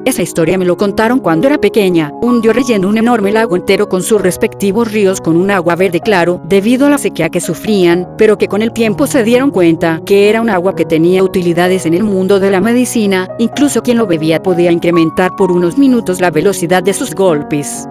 Esa historia me lo contaron cuando era pequeña. Un dios rellenó un enorme lago entero con sus respectivos ríos con un agua verde claro, debido a la sequía que sufrían, pero que con el tiempo se dieron cuenta que era un agua que tenía utilidades en el mundo de la medicina. Incluso quien lo bebía podía incrementar por unos minutos la velocidad de sus golpes.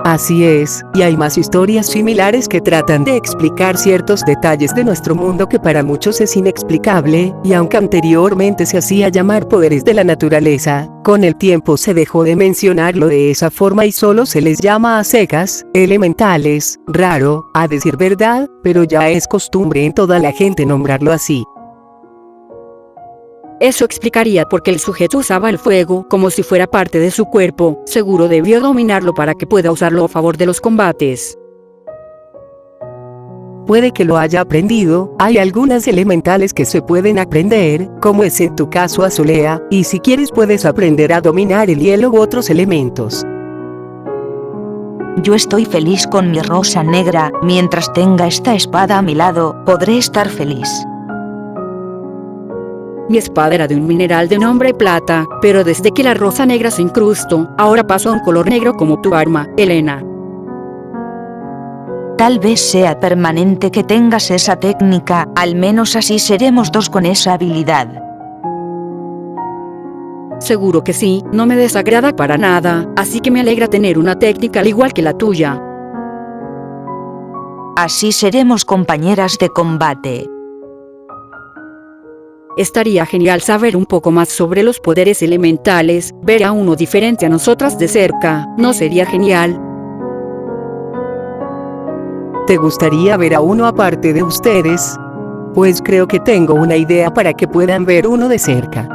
Así es, y hay más historias similares que tratan de explicar ciertos detalles de nuestro mundo que para muchos es inexplicable, y aunque anteriormente se hacía llamar poderes de la naturaleza, con el tiempo se dejó de mencionarlo de esa forma y solo se les llama a secas, elementales. Raro, a decir verdad, pero ya es costumbre en toda la gente nombrarlo así. Eso explicaría por qué el sujeto usaba el fuego como si fuera parte de su cuerpo. Seguro debió dominarlo para que pueda usarlo a favor de los combates. Puede que lo haya aprendido. Hay algunas elementales que se pueden aprender, como es en tu caso Azulea, y si quieres puedes aprender a dominar el hielo u otros elementos. Yo estoy feliz con mi rosa negra. Mientras tenga esta espada a mi lado, podré estar feliz. Mi espada era de un mineral de nombre plata, pero desde que la rosa negra se incrustó, ahora pasó a un color negro como tu arma, Elena. Tal vez sea permanente que tengas esa técnica, al menos así seremos dos con esa habilidad. Seguro que sí, no me desagrada para nada, así que me alegra tener una técnica al igual que la tuya. Así seremos compañeras de combate. Estaría genial saber un poco más sobre los poderes elementales, ver a uno diferente a nosotras de cerca, ¿no sería genial? ¿Te gustaría ver a uno aparte de ustedes? Pues creo que tengo una idea para que puedan ver uno de cerca.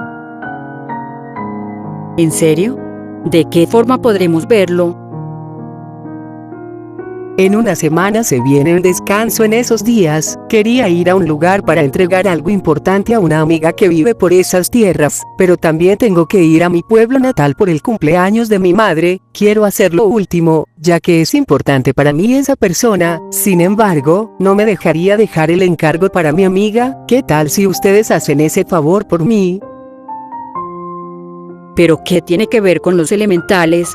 ¿En serio? ¿De qué forma podremos verlo? En una semana se viene el descanso. En esos días, quería ir a un lugar para entregar algo importante a una amiga que vive por esas tierras, pero también tengo que ir a mi pueblo natal por el cumpleaños de mi madre. Quiero hacer lo último, ya que es importante para mí esa persona. Sin embargo, no me dejaría dejar el encargo para mi amiga. ¿Qué tal si ustedes hacen ese favor por mí? ¿Pero qué tiene que ver con los elementales?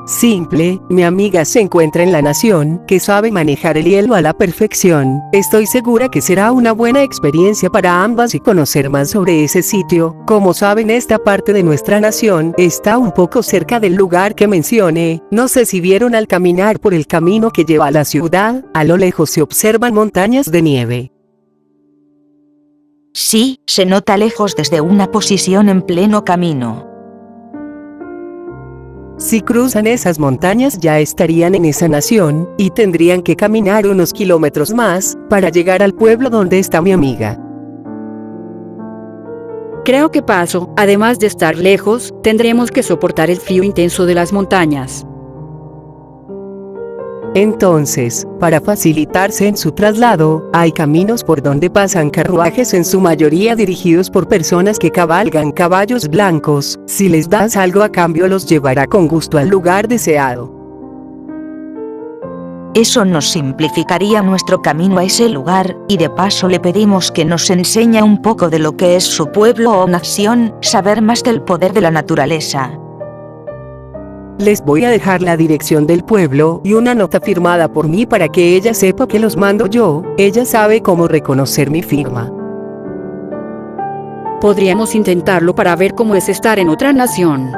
Simple, mi amiga se encuentra en la nación, que sabe manejar el hielo a la perfección. Estoy segura que será una buena experiencia para ambas y conocer más sobre ese sitio. Como saben, esta parte de nuestra nación está un poco cerca del lugar que mencioné. No sé si vieron al caminar por el camino que lleva a la ciudad, a lo lejos se observan montañas de nieve. Sí, se nota lejos desde una posición en pleno camino. Si cruzan esas montañas ya estarían en esa nación, y tendrían que caminar unos kilómetros más, para llegar al pueblo donde está mi amiga. Creo que paso, además de estar lejos, tendremos que soportar el frío intenso de las montañas. Entonces, para facilitarse en su traslado, hay caminos por donde pasan carruajes en su mayoría dirigidos por personas que cabalgan caballos blancos. Si les das algo a cambio los llevará con gusto al lugar deseado. Eso nos simplificaría nuestro camino a ese lugar, y de paso le pedimos que nos enseñe un poco de lo que es su pueblo o nación, saber más del poder de la naturaleza. Les voy a dejar la dirección del pueblo y una nota firmada por mí para que ella sepa que los mando yo. Ella sabe cómo reconocer mi firma. Podríamos intentarlo para ver cómo es estar en otra nación.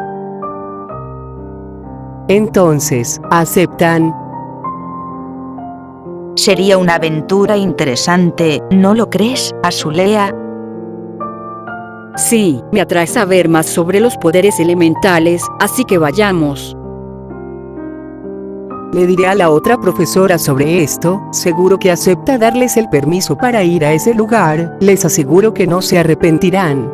Entonces, ¿aceptan? Sería una aventura interesante, ¿no lo crees, Azulea? Sí, me atrae saber más sobre los poderes elementales, así que vayamos. Le diré a la otra profesora sobre esto, seguro que acepta darles el permiso para ir a ese lugar, les aseguro que no se arrepentirán.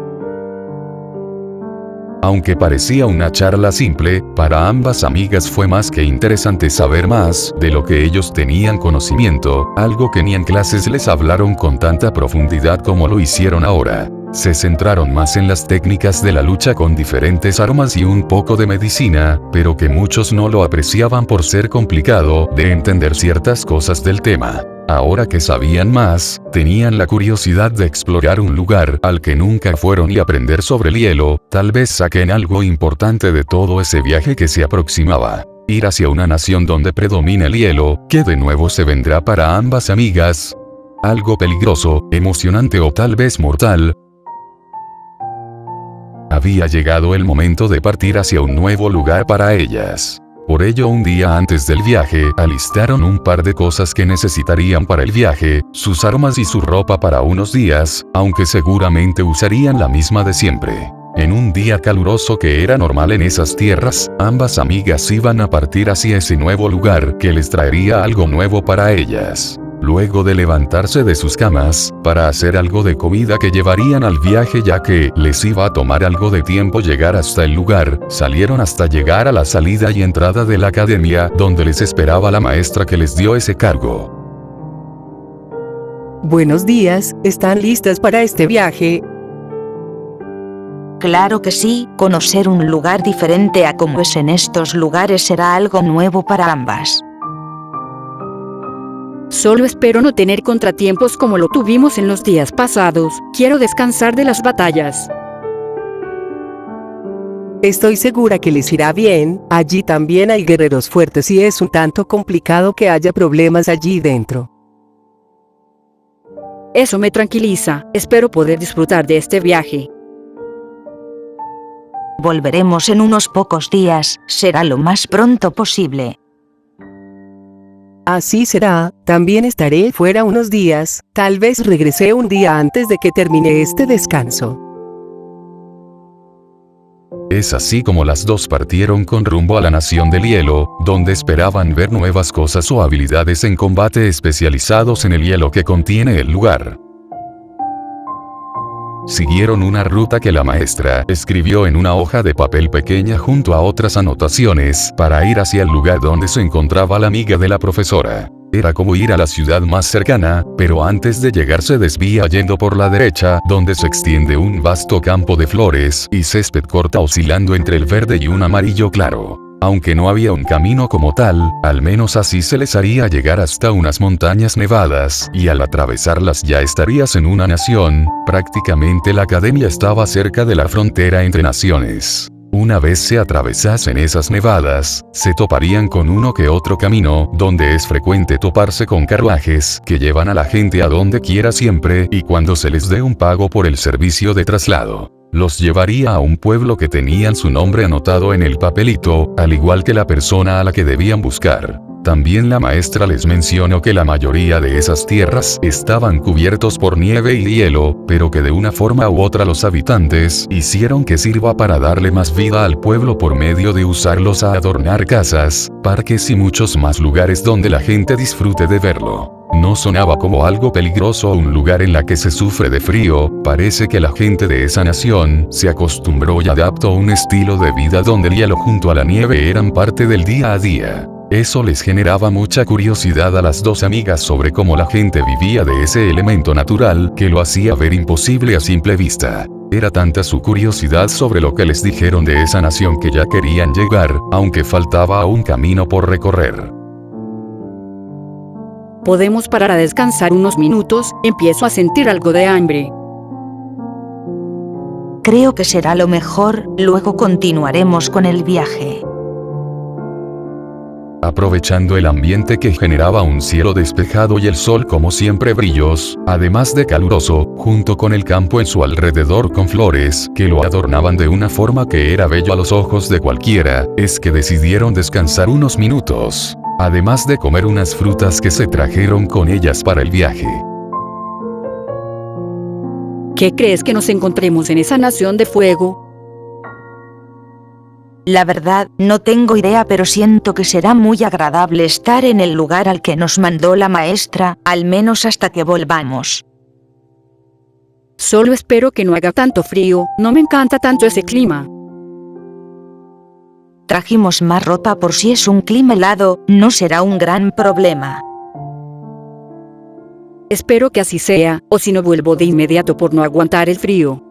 Aunque parecía una charla simple, para ambas amigas fue más que interesante saber más de lo que ellos tenían conocimiento, algo que ni en clases les hablaron con tanta profundidad como lo hicieron ahora. Se centraron más en las técnicas de la lucha con diferentes armas y un poco de medicina, pero que muchos no lo apreciaban por ser complicado de entender ciertas cosas del tema. Ahora que sabían más, tenían la curiosidad de explorar un lugar al que nunca fueron y aprender sobre el hielo. Tal vez saquen algo importante de todo ese viaje que se aproximaba. Ir hacia una nación donde predomina el hielo, que de nuevo se vendrá para ambas amigas. Algo peligroso, emocionante o tal vez mortal. Había llegado el momento de partir hacia un nuevo lugar para ellas. Por ello, un día antes del viaje, alistaron un par de cosas que necesitarían para el viaje, sus armas y su ropa para unos días, aunque seguramente usarían la misma de siempre. En un día caluroso que era normal en esas tierras, ambas amigas iban a partir hacia ese nuevo lugar que les traería algo nuevo para ellas. Luego de levantarse de sus camas, para hacer algo de comida que llevarían al viaje ya que les iba a tomar algo de tiempo llegar hasta el lugar, salieron hasta llegar a la salida y entrada de la academia, donde les esperaba la maestra que les dio ese cargo. Buenos días, ¿están listas para este viaje? Claro que sí, conocer un lugar diferente a como es en estos lugares será algo nuevo para ambas. Solo espero no tener contratiempos como lo tuvimos en los días pasados. Quiero descansar de las batallas. Estoy segura que les irá bien. Allí también hay guerreros fuertes y es un tanto complicado que haya problemas allí dentro. Eso me tranquiliza. Espero poder disfrutar de este viaje. Volveremos en unos pocos días, será lo más pronto posible. Así será, también estaré fuera unos días, tal vez regrese un día antes de que termine este descanso. Es así como las dos partieron con rumbo a la nación del hielo, donde esperaban ver nuevas cosas o habilidades en combate especializados en el hielo que contiene el lugar. Siguieron una ruta que la maestra escribió en una hoja de papel pequeña junto a otras anotaciones para ir hacia el lugar donde se encontraba la amiga de la profesora. Era como ir a la ciudad más cercana, pero antes de llegar se desvía yendo por la derecha, donde se extiende un vasto campo de flores y césped corta oscilando entre el verde y un amarillo claro. Aunque no había un camino como tal, al menos así se les haría llegar hasta unas montañas nevadas, y al atravesarlas ya estarías en una nación. Prácticamente la academia estaba cerca de la frontera entre naciones. Una vez se atravesasen esas nevadas, se toparían con uno que otro camino, donde es frecuente toparse con carruajes que llevan a la gente a donde quiera siempre y cuando se les dé un pago por el servicio de traslado. Los llevaría a un pueblo que tenían su nombre anotado en el papelito, al igual que la persona a la que debían buscar. También la maestra les mencionó que la mayoría de esas tierras estaban cubiertos por nieve y hielo, pero que de una forma u otra los habitantes hicieron que sirva para darle más vida al pueblo por medio de usarlos a adornar casas, parques y muchos más lugares donde la gente disfrute de verlo. No sonaba como algo peligroso o un lugar en la que se sufre de frío. Parece que la gente de esa nación se acostumbró y adaptó un estilo de vida donde el hielo junto a la nieve eran parte del día a día. Eso les generaba mucha curiosidad a las dos amigas sobre cómo la gente vivía de ese elemento natural que lo hacía ver imposible a simple vista. Era tanta su curiosidad sobre lo que les dijeron de esa nación que ya querían llegar, aunque faltaba aún camino por recorrer. ¿Podemos parar a descansar unos minutos? Empiezo a sentir algo de hambre. Creo que será lo mejor, luego continuaremos con el viaje. Aprovechando el ambiente que generaba un cielo despejado y el sol como siempre brillos, además de caluroso, junto con el campo en su alrededor con flores que lo adornaban de una forma que era bello a los ojos de cualquiera, es que decidieron descansar unos minutos. Además de comer unas frutas que se trajeron con ellas para el viaje. ¿Qué crees que nos encontremos en esa nación de fuego? La verdad, no tengo idea, pero siento que será muy agradable estar en el lugar al que nos mandó la maestra, al menos hasta que volvamos. Solo espero que no haga tanto frío, no me encanta tanto ese clima. Trajimos más ropa por si es un clima helado, no será un gran problema. Espero que así sea, o si no vuelvo de inmediato por no aguantar el frío.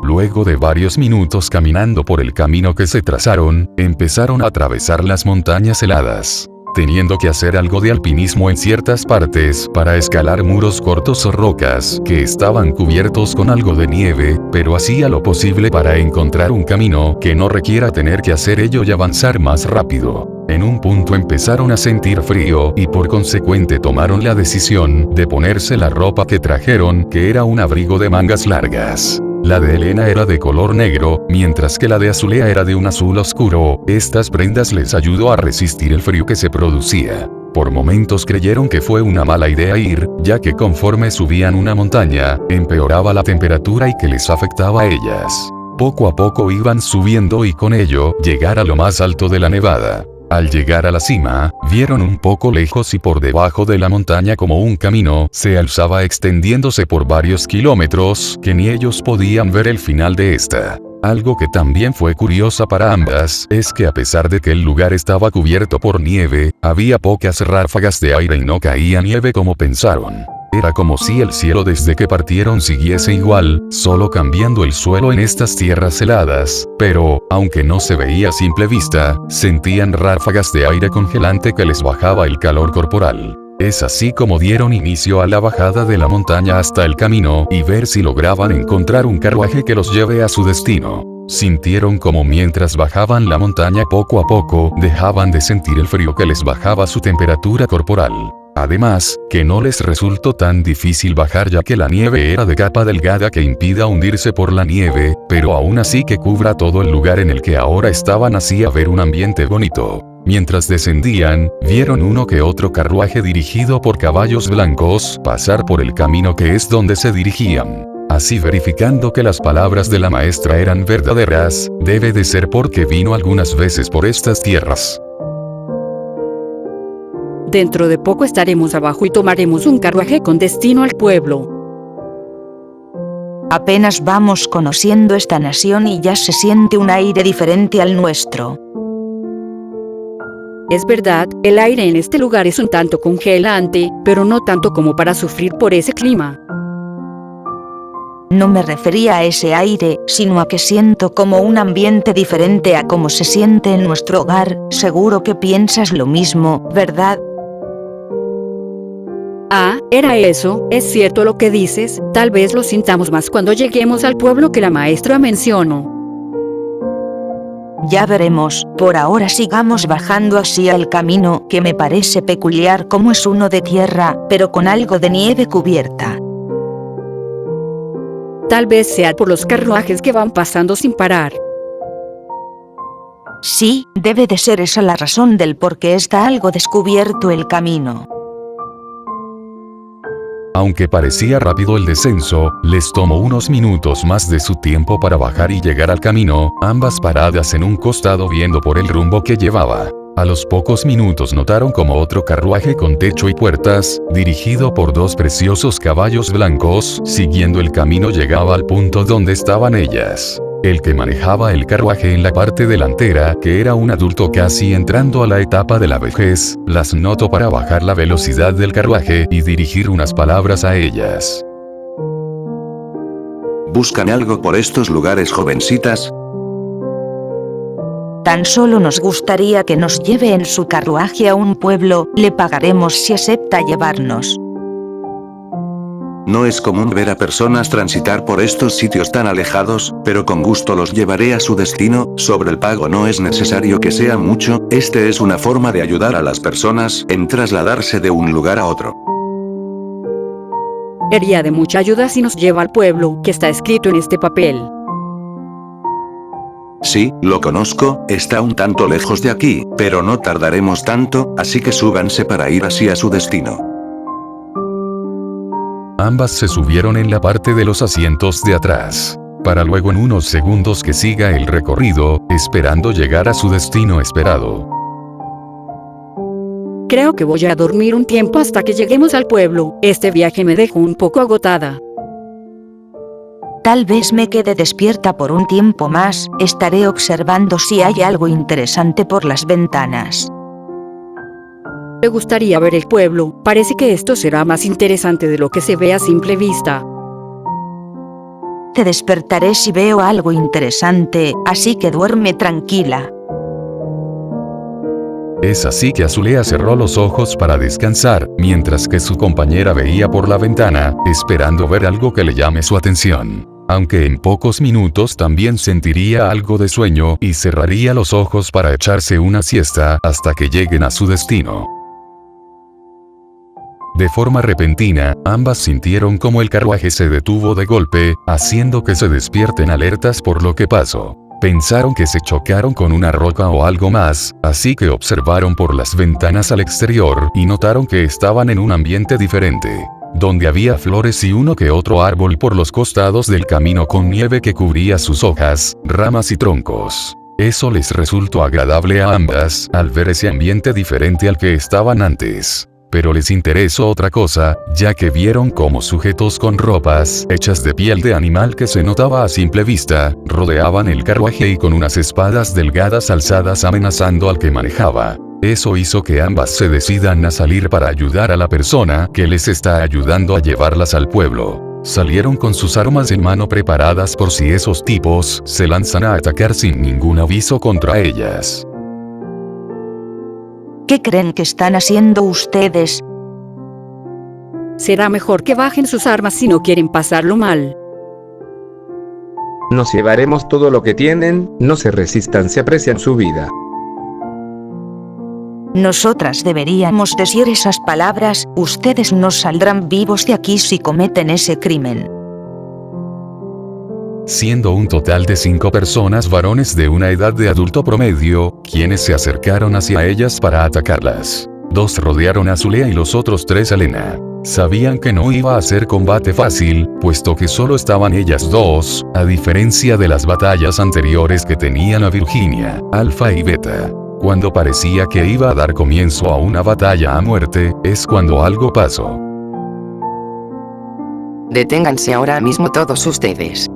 Luego de varios minutos caminando por el camino que se trazaron, empezaron a atravesar las montañas heladas. teniendo que hacer algo de alpinismo en ciertas partes para escalar muros cortos o rocas que estaban cubiertos con algo de nieve, pero hacía lo posible para encontrar un camino que no requiera tener que hacer ello y avanzar más rápido. En un punto empezaron a sentir frío y por consecuente tomaron la decisión de ponerse la ropa que trajeron, que era un abrigo de mangas largas. La de Elena era de color negro, mientras que la de Azulea era de un azul oscuro. Estas prendas les ayudó a resistir el frío que se producía. Por momentos creyeron que fue una mala idea ir, ya que conforme subían una montaña, empeoraba la temperatura y que les afectaba a ellas. Poco a poco iban subiendo y con ello, llegar a lo más alto de la nevada. Al llegar a la cima, vieron un poco lejos y por debajo de la montaña como un camino se alzaba extendiéndose por varios kilómetros que ni ellos podían ver el final de esta. Algo que también fue curiosa para ambas es que a pesar de que el lugar estaba cubierto por nieve, había pocas ráfagas de aire y no caía nieve como pensaron. Era como si el cielo desde que partieron siguiese igual, solo cambiando el suelo en estas tierras heladas, pero, aunque no se veía a simple vista, sentían ráfagas de aire congelante que les bajaba el calor corporal. Es así como dieron inicio a la bajada de la montaña hasta el camino y ver si lograban encontrar un carruaje que los lleve a su destino. Sintieron como mientras bajaban la montaña poco a poco, dejaban de sentir el frío que les bajaba su temperatura corporal. Además, que no les resultó tan difícil bajar ya que la nieve era de capa delgada que impida hundirse por la nieve, pero aún así que cubra todo el lugar en el que ahora estaban hacía ver un ambiente bonito. Mientras descendían, vieron uno que otro carruaje dirigido por caballos blancos pasar por el camino que es donde se dirigían. Así verificando que las palabras de la maestra eran verdaderas, debe de ser porque vino algunas veces por estas tierras. Dentro de poco estaremos abajo y tomaremos un carruaje con destino al pueblo. Apenas vamos conociendo esta nación y ya se siente un aire diferente al nuestro. Es verdad, el aire en este lugar es un tanto congelante, pero no tanto como para sufrir por ese clima. No me refería a ese aire, sino a que siento como un ambiente diferente a como se siente en nuestro hogar. Seguro que piensas lo mismo, ¿verdad? Ah, era eso, es cierto lo que dices, tal vez lo sintamos más cuando lleguemos al pueblo que la maestra mencionó. Ya veremos, por ahora sigamos bajando hacia el camino, que me parece peculiar como es uno de tierra, pero con algo de nieve cubierta. Tal vez sea por los carruajes que van pasando sin parar. Sí, debe de ser esa la razón del por qué está algo descubierto el camino. Aunque parecía rápido el descenso, les tomó unos minutos más de su tiempo para bajar y llegar al camino, ambas paradas en un costado viendo por el rumbo que llevaba. A los pocos minutos notaron como otro carruaje con techo y puertas, dirigido por dos preciosos caballos blancos, siguiendo el camino llegaba al punto donde estaban ellas. El que manejaba el carruaje en la parte delantera, que era un adulto casi entrando a la etapa de la vejez, las notó para bajar la velocidad del carruaje y dirigir unas palabras a ellas. ¿Buscan algo por estos lugares, jovencitas? Tan solo nos gustaría que nos lleve en su carruaje a un pueblo, le pagaremos si acepta llevarnos. No es común ver a personas transitar por estos sitios tan alejados, pero con gusto los llevaré a su destino. Sobre el pago no es necesario que sea mucho, este es una forma de ayudar a las personas en trasladarse de un lugar a otro. Sería de mucha ayuda si nos lleva al pueblo, que está escrito en este papel. Sí, lo conozco, está un tanto lejos de aquí, pero no tardaremos tanto, así que súbanse para ir hacia su destino. Ambas se subieron en la parte de los asientos de atrás, para luego en unos segundos que siga el recorrido, esperando llegar a su destino esperado. Creo que voy a dormir un tiempo hasta que lleguemos al pueblo, este viaje me dejó un poco agotada. Tal vez me quede despierta por un tiempo más, estaré observando si hay algo interesante por las ventanas. Me gustaría ver el pueblo, parece que esto será más interesante de lo que se ve a simple vista. Te despertaré si veo algo interesante, así que duerme tranquila. Es así que Azulea cerró los ojos para descansar, mientras que su compañera veía por la ventana, esperando ver algo que le llame su atención. Aunque en pocos minutos también sentiría algo de sueño y cerraría los ojos para echarse una siesta hasta que lleguen a su destino. De forma repentina, ambas sintieron como el carruaje se detuvo de golpe, haciendo que se despierten alertas por lo que pasó. Pensaron que se chocaron con una roca o algo más, así que observaron por las ventanas al exterior y notaron que estaban en un ambiente diferente, donde había flores y uno que otro árbol por los costados del camino con nieve que cubría sus hojas, ramas y troncos. Eso les resultó agradable a ambas, al ver ese ambiente diferente al que estaban antes. Pero les interesó otra cosa, ya que vieron como sujetos con ropas hechas de piel de animal que se notaba a simple vista, rodeaban el carruaje y con unas espadas delgadas alzadas amenazando al que manejaba. Eso hizo que ambas se decidan a salir para ayudar a la persona que les está ayudando a llevarlas al pueblo. Salieron con sus armas en mano preparadas por si esos tipos se lanzan a atacar sin ningún aviso contra ellas. ¿Qué creen que están haciendo ustedes? Será mejor que bajen sus armas si no quieren pasarlo mal. Nos llevaremos todo lo que tienen, no se resistan, se aprecian su vida. Nosotras deberíamos decir esas palabras, ustedes no saldrán vivos de aquí si cometen ese crimen. Siendo un total de 5 personas varones de una edad de adulto promedio, quienes se acercaron hacia ellas para atacarlas. 2 rodearon a Azulea y los otros 3 a Lena. Sabían que no iba a ser combate fácil, puesto que solo estaban ellas 2, a diferencia de las batallas anteriores que tenían a Virginia, Alpha y Beta. Cuando parecía que iba a dar comienzo a una batalla a muerte, es cuando algo pasó. Deténganse ahora mismo todos ustedes.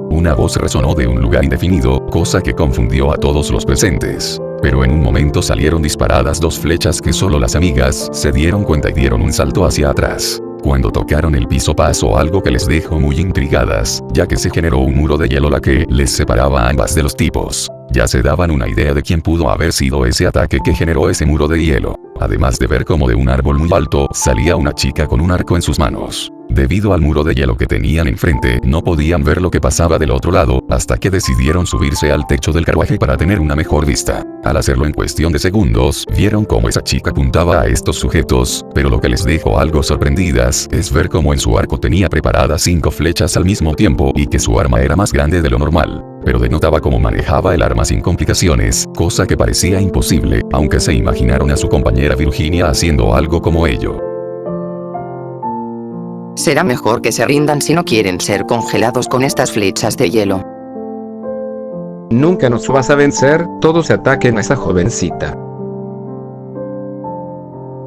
Una voz resonó de un lugar indefinido, cosa que confundió a todos los presentes. Pero en un momento salieron disparadas 2 flechas que solo las amigas se dieron cuenta y dieron un salto hacia atrás. Cuando tocaron el piso pasó algo que les dejó muy intrigadas, ya que se generó un muro de hielo la que les separaba a ambas de los tipos. Ya se daban una idea de quién pudo haber sido ese ataque que generó ese muro de hielo. Además de ver como de un árbol muy alto salía una chica con un arco en sus manos. Debido al muro de hielo que tenían enfrente, no podían ver lo que pasaba del otro lado, hasta que decidieron subirse al techo del carruaje para tener una mejor vista. Al hacerlo en cuestión de segundos, vieron cómo esa chica apuntaba a estos sujetos, pero lo que les dejó algo sorprendidas es ver cómo en su arco tenía preparadas 5 flechas al mismo tiempo y que su arma era más grande de lo normal. Pero denotaba cómo manejaba el arma sin complicaciones, cosa que parecía imposible, aunque se imaginaron a su compañera Virginia haciendo algo como ello. Será mejor que se rindan si no quieren ser congelados con estas flechas de hielo. Nunca nos vas a vencer, todos ataquen a esa jovencita.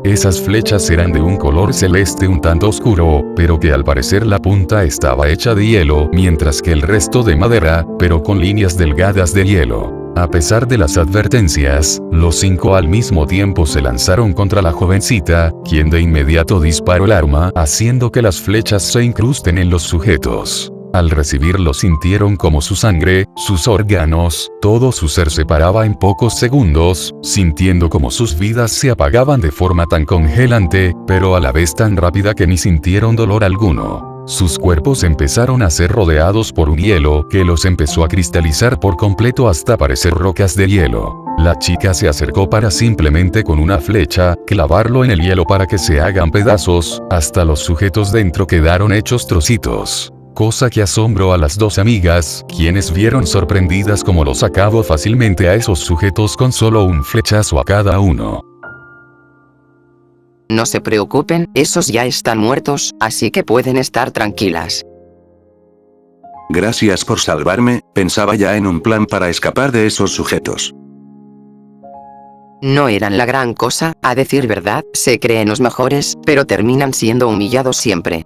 Esas flechas eran de un color celeste un tanto oscuro, pero que al parecer la punta estaba hecha de hielo, mientras que el resto de madera, pero con líneas delgadas de hielo. A pesar de las advertencias, los 5 al mismo tiempo se lanzaron contra la jovencita, quien de inmediato disparó el arma, haciendo que las flechas se incrusten en los sujetos. Al recibirlo sintieron como su sangre, sus órganos, todo su ser se paraba en pocos segundos, sintiendo como sus vidas se apagaban de forma tan congelante, pero a la vez tan rápida que ni sintieron dolor alguno. Sus cuerpos empezaron a ser rodeados por un hielo que los empezó a cristalizar por completo hasta parecer rocas de hielo. La chica se acercó para simplemente con una flecha, clavarlo en el hielo para que se hagan pedazos, hasta los sujetos dentro quedaron hechos trocitos. Cosa que asombró a las 2 amigas, quienes vieron sorprendidas cómo los acabó fácilmente a esos sujetos con solo un flechazo a cada uno. No se preocupen, esos ya están muertos, así que pueden estar tranquilas. Gracias por salvarme, pensaba ya en un plan para escapar de esos sujetos. No eran la gran cosa, a decir verdad, se creen los mejores, pero terminan siendo humillados siempre.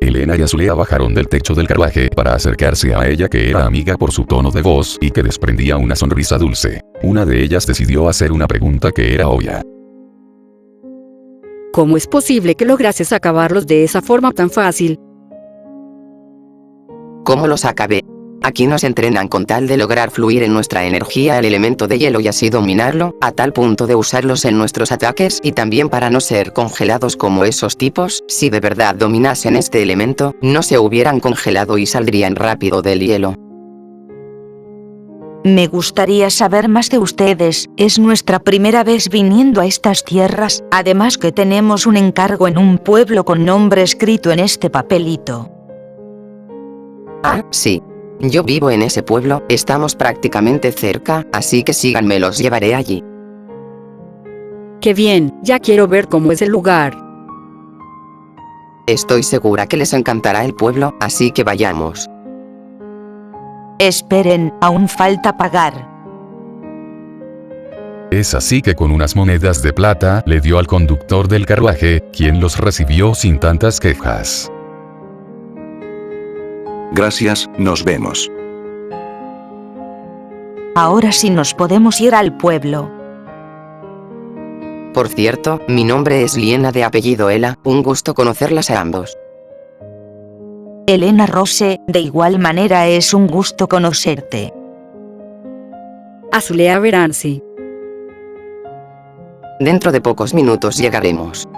Elena y Azulea bajaron del techo del carruaje para acercarse a ella, que era amiga por su tono de voz y que desprendía una sonrisa dulce. Una de ellas decidió hacer una pregunta que era obvia. ¿Cómo es posible que lograses acabarlos de esa forma tan fácil? ¿Cómo los acabé? Aquí nos entrenan con tal de lograr fluir en nuestra energía el elemento de hielo y así dominarlo, a tal punto de usarlos en nuestros ataques y también para no ser congelados como esos tipos. Si de verdad dominasen este elemento, no se hubieran congelado y saldrían rápido del hielo. Me gustaría saber más de ustedes, es nuestra primera vez viniendo a estas tierras, además que tenemos un encargo en un pueblo con nombre escrito en este papelito. Ah, sí. Yo vivo en ese pueblo, estamos prácticamente cerca, así que síganme, los llevaré allí. Qué bien, ya quiero ver cómo es el lugar. Estoy segura que les encantará el pueblo, así que vayamos. Esperen, aún falta pagar. Es así que con unas monedas de plata le dio al conductor del carruaje, quien los recibió sin tantas quejas. Gracias, nos vemos. Ahora sí nos podemos ir al pueblo. Por cierto, mi nombre es Liena de apellido Ela, un gusto conocerlas a ambos. Elena Rose, de igual manera es un gusto conocerte. Azulea Veranzi. Dentro de pocos minutos llegaremos.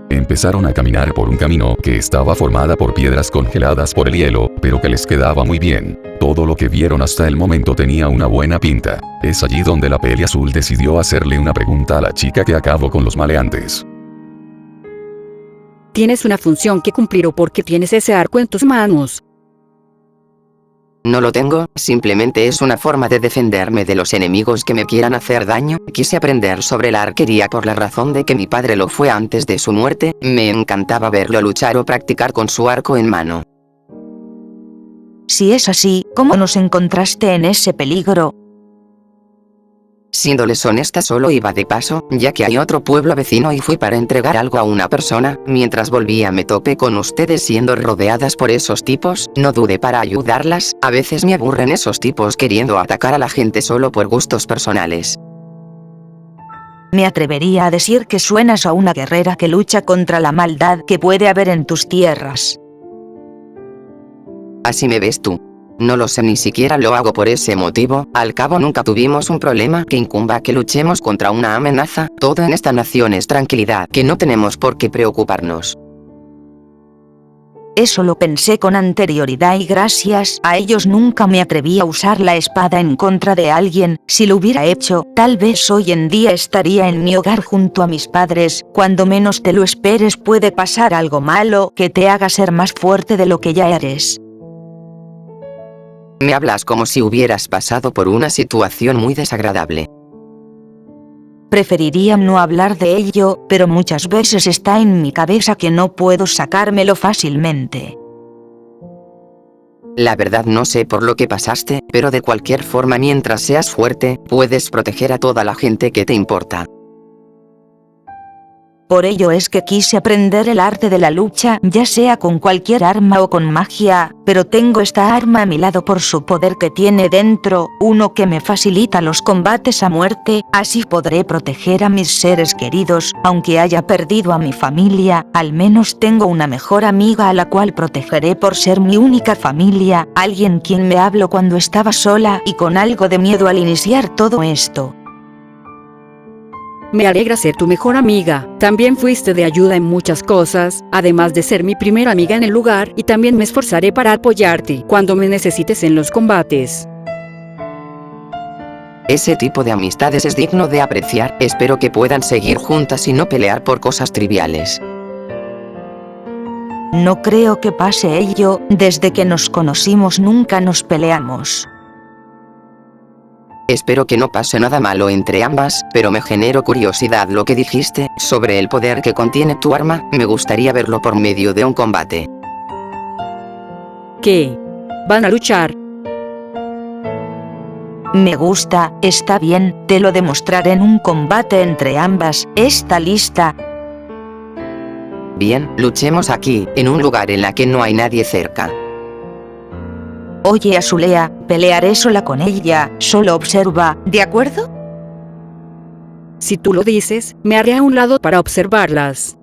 Empezaron a caminar por un camino que estaba formada por piedras congeladas por el hielo, pero que les quedaba muy bien. Todo lo que vieron hasta el momento tenía una buena pinta. Es allí donde la Peli Azul decidió hacerle una pregunta a la chica que acabó con los maleantes. Tienes una función que cumplir, o porque tienes ese arco en tus manos. No lo tengo, simplemente es una forma de defenderme de los enemigos que me quieran hacer daño. Quise aprender sobre la arquería por la razón de que mi padre lo fue antes de su muerte, me encantaba verlo luchar o practicar con su arco en mano. Si es así, ¿cómo nos encontraste en ese peligro? Siéndoles honesta, solo iba de paso, ya que hay otro pueblo vecino y fui para entregar algo a una persona. Mientras volvía me topé con ustedes siendo rodeadas por esos tipos, no dudé para ayudarlas. A veces me aburren esos tipos queriendo atacar a la gente solo por gustos personales. Me atrevería a decir que suenas a una guerrera que lucha contra la maldad que puede haber en tus tierras. Así me ves tú. No lo sé, ni siquiera lo hago por ese motivo, al cabo nunca tuvimos un problema que incumba que luchemos contra una amenaza. Todo en esta nación es tranquilidad, que no tenemos por qué preocuparnos. Eso lo pensé con anterioridad y gracias a ellos nunca me atreví a usar la espada en contra de alguien. Si lo hubiera hecho, tal vez hoy en día estaría en mi hogar junto a mis padres. Cuando menos te lo esperes puede pasar algo malo que te haga ser más fuerte de lo que ya eres. Me hablas como si hubieras pasado por una situación muy desagradable. Preferiría no hablar de ello, pero muchas veces está en mi cabeza que no puedo sacármelo fácilmente. La verdad no sé por lo que pasaste, pero de cualquier forma mientras seas fuerte, puedes proteger a toda la gente que te importa. Por ello es que quise aprender el arte de la lucha, ya sea con cualquier arma o con magia, pero tengo esta arma a mi lado por su poder que tiene dentro, uno que me facilita los combates a muerte, así podré proteger a mis seres queridos, aunque haya perdido a mi familia, al menos tengo una mejor amiga a la cual protegeré por ser mi única familia, alguien quien me habló cuando estaba sola y con algo de miedo al iniciar todo esto. Me alegra ser tu mejor amiga. También fuiste de ayuda en muchas cosas, además de ser mi primera amiga en el lugar, y también me esforzaré para apoyarte cuando me necesites en los combates. Ese tipo de amistades es digno de apreciar. Espero que puedan seguir juntas y no pelear por cosas triviales. No creo que pase ello, desde que nos conocimos nunca nos peleamos. Espero que no pase nada malo entre ambas, pero me generó curiosidad lo que dijiste sobre el poder que contiene tu arma. Me gustaría verlo por medio de un combate. ¿Qué? ¿Van a luchar? Me gusta, está bien, te lo demostraré en un combate entre ambas. ¿Está lista? Bien, luchemos aquí, en un lugar en la que no hay nadie cerca. Oye, Azulea, pelearé sola con ella, solo observa, ¿de acuerdo? Si tú lo dices, me haré a un lado para observarlas.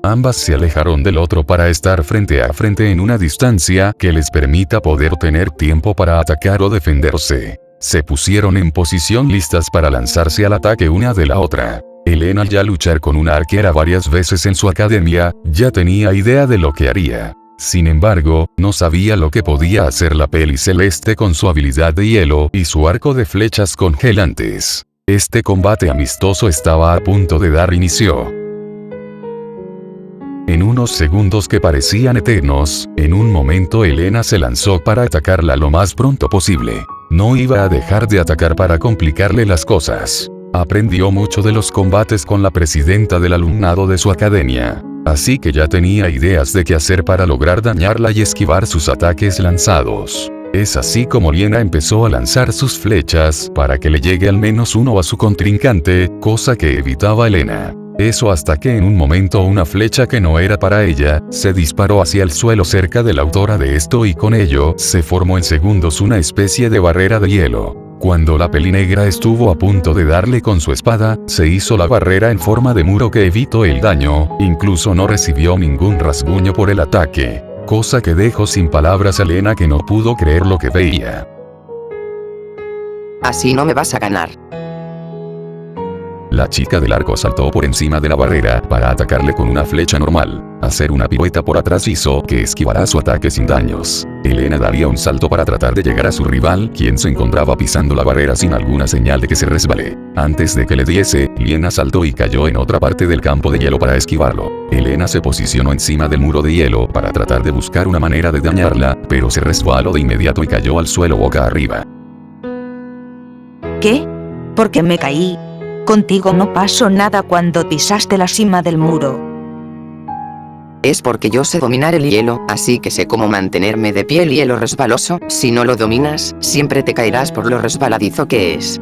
Ambas se alejaron del otro para estar frente a frente en una distancia que les permita poder tener tiempo para atacar o defenderse. Se pusieron en posición listas para lanzarse al ataque una de la otra. Elena, al ya luchar con una arquera varias veces en su academia, ya tenía idea de lo que haría. Sin embargo, no sabía lo que podía hacer la peli celeste con su habilidad de hielo y su arco de flechas congelantes. Este combate amistoso estaba a punto de dar inicio. En unos segundos que parecían eternos, en un momento Elena se lanzó para atacarla lo más pronto posible. No iba a dejar de atacar para complicarle las cosas. Aprendió mucho de los combates con la presidenta del alumnado de su academia. Así que ya tenía ideas de qué hacer para lograr dañarla y esquivar sus ataques lanzados. Es así como Liena empezó a lanzar sus flechas para que le llegue al menos uno a su contrincante, cosa que evitaba Elena. Eso hasta que en un momento una flecha que no era para ella, se disparó hacia el suelo cerca de la autora de esto y con ello, se formó en segundos una especie de barrera de hielo. Cuando la peli negra estuvo a punto de darle con su espada, se hizo la barrera en forma de muro que evitó el daño, incluso no recibió ningún rasguño por el ataque. Cosa que dejó sin palabras a Elena, que no pudo creer lo que veía. Así no me vas a ganar. La chica del arco saltó por encima de la barrera para atacarle con una flecha normal. Hacer una pirueta por atrás hizo que esquivara su ataque sin daños. Elena daría un salto para tratar de llegar a su rival, quien se encontraba pisando la barrera sin alguna señal de que se resbale. Antes de que le diese, Liena saltó y cayó en otra parte del campo de hielo para esquivarlo. Elena se posicionó encima del muro de hielo para tratar de buscar una manera de dañarla, pero se resbaló de inmediato y cayó al suelo boca arriba. ¿Qué? ¿Por qué me caí? Contigo no pasó nada cuando pisaste la cima del muro. Es porque yo sé dominar el hielo, así que sé cómo mantenerme de pie el hielo resbaloso. Si no lo dominas, siempre te caerás por lo resbaladizo que es.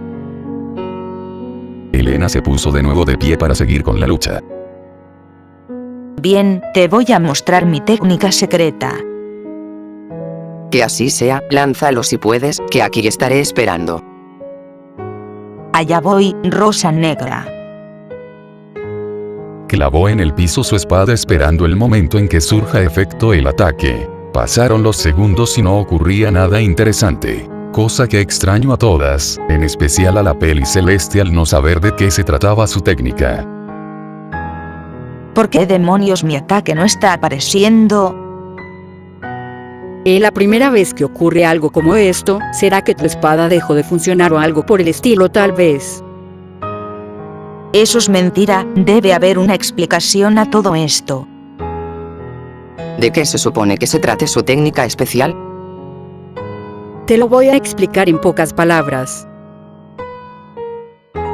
Elena se puso de nuevo de pie para seguir con la lucha. Bien, te voy a mostrar mi técnica secreta. Que así sea, lánzalo si puedes, que aquí estaré esperando. Allá voy, rosa negra. Clavó en el piso su espada esperando el momento en que surja efecto el ataque. Pasaron los segundos y no ocurría nada interesante. Cosa que extrañó a todas, en especial a la peli celeste al no saber de qué se trataba su técnica. ¿Por qué demonios mi ataque no está apareciendo? La primera vez que ocurre algo como esto, ¿será que tu espada dejó de funcionar o algo por el estilo tal vez? Eso es mentira, debe haber una explicación a todo esto. ¿De qué se supone que se trate su técnica especial? Te lo voy a explicar en pocas palabras.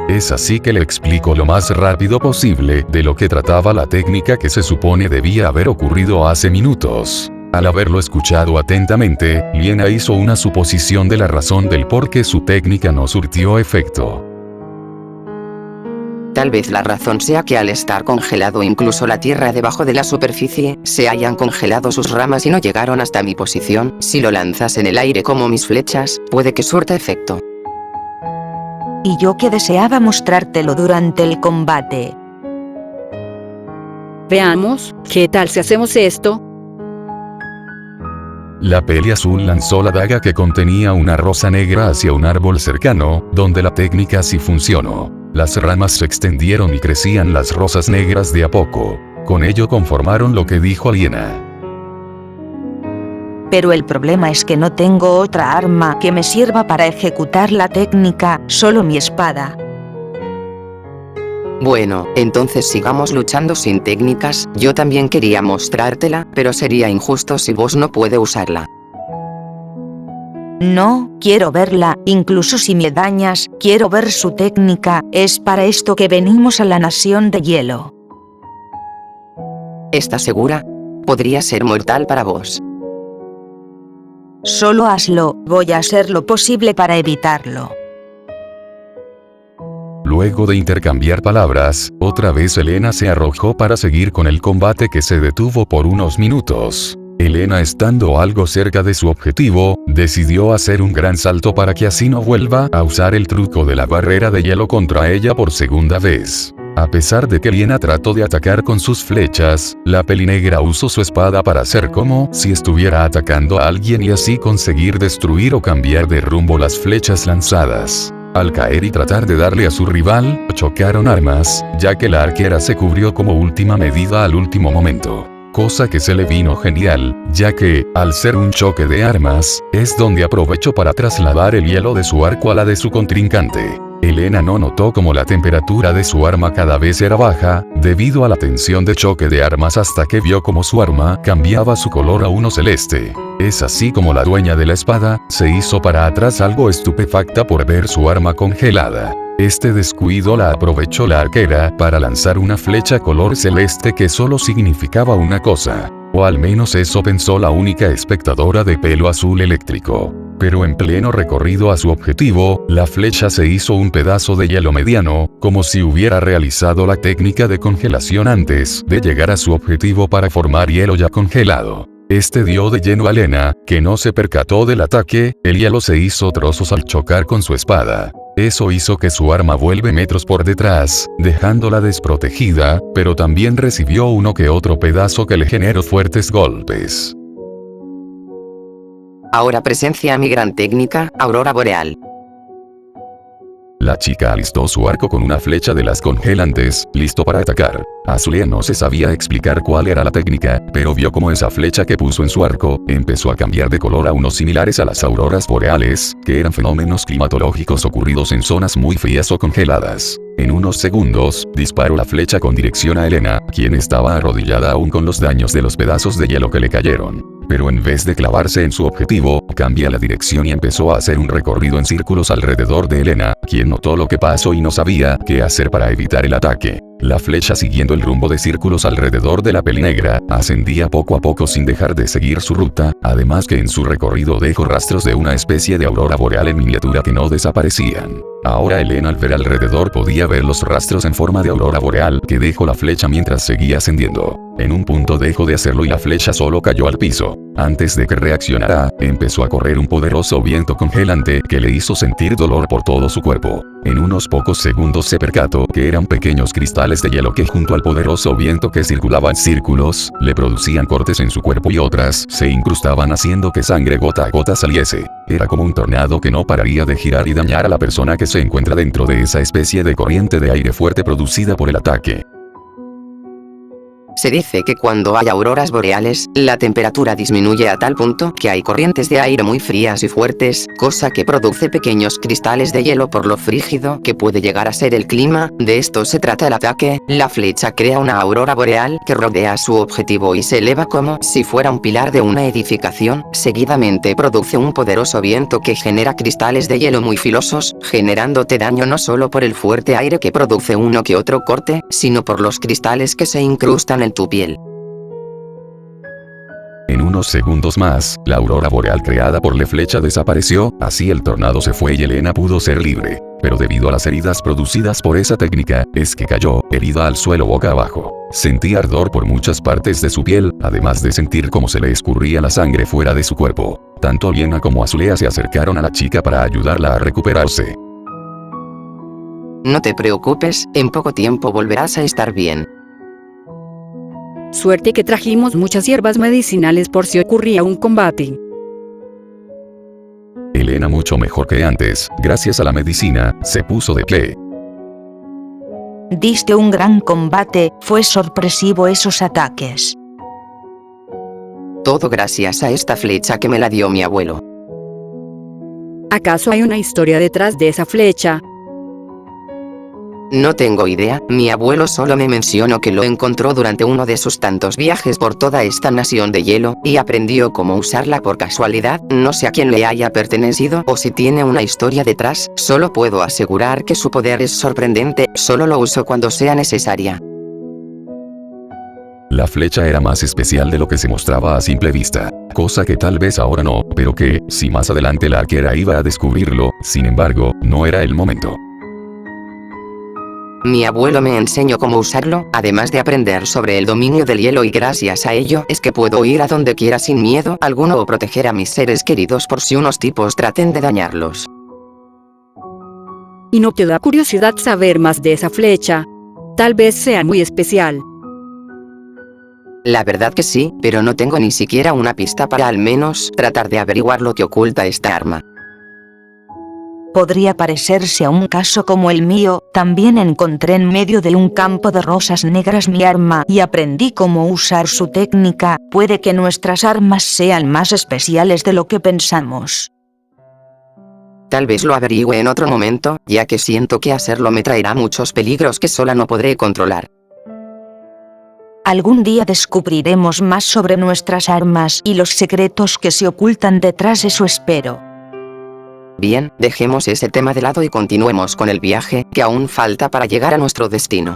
Es así que le explico lo más rápido posible de lo que trataba la técnica que se supone debía haber ocurrido hace minutos. Al haberlo escuchado atentamente, Liena hizo una suposición de la razón del por qué su técnica no surtió efecto. Tal vez la razón sea que al estar congelado incluso la tierra debajo de la superficie, se hayan congelado sus ramas y no llegaron hasta mi posición. Si lo lanzas en el aire como mis flechas, puede que surta efecto. Y yo que deseaba mostrártelo durante el combate. Veamos, ¿qué tal si hacemos esto? La peli azul lanzó la daga que contenía una rosa negra hacia un árbol cercano, donde la técnica sí funcionó. Las ramas se extendieron y crecían las rosas negras de a poco. Con ello conformaron lo que dijo Liena. Pero el problema es que no tengo otra arma que me sirva para ejecutar la técnica, solo mi espada. Bueno, entonces sigamos luchando sin técnicas. Yo también quería mostrártela, pero sería injusto si vos no puedes usarla. No, quiero verla, incluso si me dañas, quiero ver su técnica, es para esto que venimos a la Nación de Hielo. ¿Estás segura? Podría ser mortal para vos. Solo hazlo, voy a hacer lo posible para evitarlo. Luego de intercambiar palabras, otra vez Elena se arrojó para seguir con el combate que se detuvo por unos minutos. Elena, estando algo cerca de su objetivo, decidió hacer un gran salto para que así no vuelva a usar el truco de la barrera de hielo contra ella por segunda vez. A pesar de que Elena trató de atacar con sus flechas, la pelinegra usó su espada para hacer como si estuviera atacando a alguien y así conseguir destruir o cambiar de rumbo las flechas lanzadas. Al caer y tratar de darle a su rival, chocaron armas, ya que la arquera se cubrió como última medida al último momento. Cosa que se le vino genial, ya que, al ser un choque de armas, es donde aprovechó para trasladar el hielo de su arco a la de su contrincante. Elena no notó como la temperatura de su arma cada vez era baja, debido a la tensión de choque de armas hasta que vio como su arma cambiaba su color a uno celeste. Es así como la dueña de la espada se hizo para atrás algo estupefacta por ver su arma congelada. Este descuido la aprovechó la arquera para lanzar una flecha color celeste que solo significaba una cosa. O al menos eso pensó la única espectadora de pelo azul eléctrico. Pero en pleno recorrido a su objetivo, la flecha se hizo un pedazo de hielo mediano, como si hubiera realizado la técnica de congelación antes de llegar a su objetivo para formar hielo ya congelado. Este dio de lleno a Elena, que no se percató del ataque, el hielo se hizo trozos al chocar con su espada. Eso hizo que su arma vuelve metros por detrás, dejándola desprotegida, pero también recibió uno que otro pedazo que le generó fuertes golpes. Ahora presencia mi gran técnica, Aurora Boreal. La chica alistó su arco con una flecha de las congelantes, listo para atacar. Azulea no se sabía explicar cuál era la técnica, pero vio como esa flecha que puso en su arco, empezó a cambiar de color a unos similares a las auroras boreales, que eran fenómenos climatológicos ocurridos en zonas muy frías o congeladas. En unos segundos, disparó la flecha con dirección a Elena, quien estaba arrodillada aún con los daños de los pedazos de hielo que le cayeron. Pero en vez de clavarse en su objetivo, cambia la dirección y empezó a hacer un recorrido en círculos alrededor de Elena, quien notó lo que pasó y no sabía qué hacer para evitar el ataque. La flecha, siguiendo el rumbo de círculos alrededor de la pelinegra, ascendía poco a poco sin dejar de seguir su ruta, además que en su recorrido dejó rastros de una especie de aurora boreal en miniatura que no desaparecían. Ahora Elena, al ver alrededor, podía ver los rastros en forma de aurora boreal que dejó la flecha mientras seguía ascendiendo. En un punto dejó de hacerlo y la flecha solo cayó al piso. Antes de que reaccionara, empezó a correr un poderoso viento congelante que le hizo sentir dolor por todo su cuerpo. En unos pocos segundos se percató que eran pequeños cristales de hielo que, junto al poderoso viento que circulaba en círculos, le producían cortes en su cuerpo y otras se incrustaban haciendo que sangre gota a gota saliese. Era como un tornado que no pararía de girar y dañar a la persona que se encuentra dentro de esa especie de corriente de aire fuerte producida por el ataque. Se dice que cuando hay auroras boreales, la temperatura disminuye a tal punto que hay corrientes de aire muy frías y fuertes, cosa que produce pequeños cristales de hielo por lo frígido que puede llegar a ser el clima. De esto se trata el ataque. La flecha crea una aurora boreal que rodea su objetivo y se eleva como si fuera un pilar de una edificación. Seguidamente produce un poderoso viento que genera cristales de hielo muy filosos, generándote daño no solo por el fuerte aire que produce uno que otro corte, sino por los cristales que se incrustan en tu piel. En unos segundos más, la aurora boreal creada por la flecha desapareció, así el tornado se fue y Elena pudo ser libre. Pero debido a las heridas producidas por esa técnica, es que cayó, herida al suelo boca abajo. Sentía ardor por muchas partes de su piel, además de sentir cómo se le escurría la sangre fuera de su cuerpo. Tanto Elena como Azulea se acercaron a la chica para ayudarla a recuperarse. No te preocupes, en poco tiempo volverás a estar bien. Suerte que trajimos muchas hierbas medicinales por si ocurría un combate. Elena, mucho mejor que antes, gracias a la medicina, se puso de pie. Diste un gran combate, fue sorpresivo esos ataques. Todo gracias a esta flecha que me la dio mi abuelo. ¿Acaso hay una historia detrás de esa flecha? No tengo idea, mi abuelo solo me mencionó que lo encontró durante uno de sus tantos viajes por toda esta nación de hielo, y aprendió cómo usarla por casualidad. No sé a quién le haya pertenecido o si tiene una historia detrás, solo puedo asegurar que su poder es sorprendente, solo lo uso cuando sea necesaria. La flecha era más especial de lo que se mostraba a simple vista, cosa que tal vez ahora no, pero que, si más adelante la arquera iba a descubrirlo, sin embargo, no era el momento. Mi abuelo me enseñó cómo usarlo, además de aprender sobre el dominio del hielo, y gracias a ello es que puedo ir a donde quiera sin miedo alguno o proteger a mis seres queridos por si unos tipos traten de dañarlos. ¿Y no te da curiosidad saber más de esa flecha? Tal vez sea muy especial. La verdad que sí, pero no tengo ni siquiera una pista para al menos tratar de averiguar lo que oculta esta arma. Podría parecerse a un caso como el mío. También encontré en medio de un campo de rosas negras mi arma y aprendí cómo usar su técnica. Puede que nuestras armas sean más especiales de lo que pensamos. Tal vez lo averigüe en otro momento, ya que siento que hacerlo me traerá muchos peligros que sola no podré controlar. Algún día descubriremos más sobre nuestras armas y los secretos que se ocultan detrás de su espero. Bien, dejemos ese tema de lado y continuemos con el viaje, que aún falta para llegar a nuestro destino.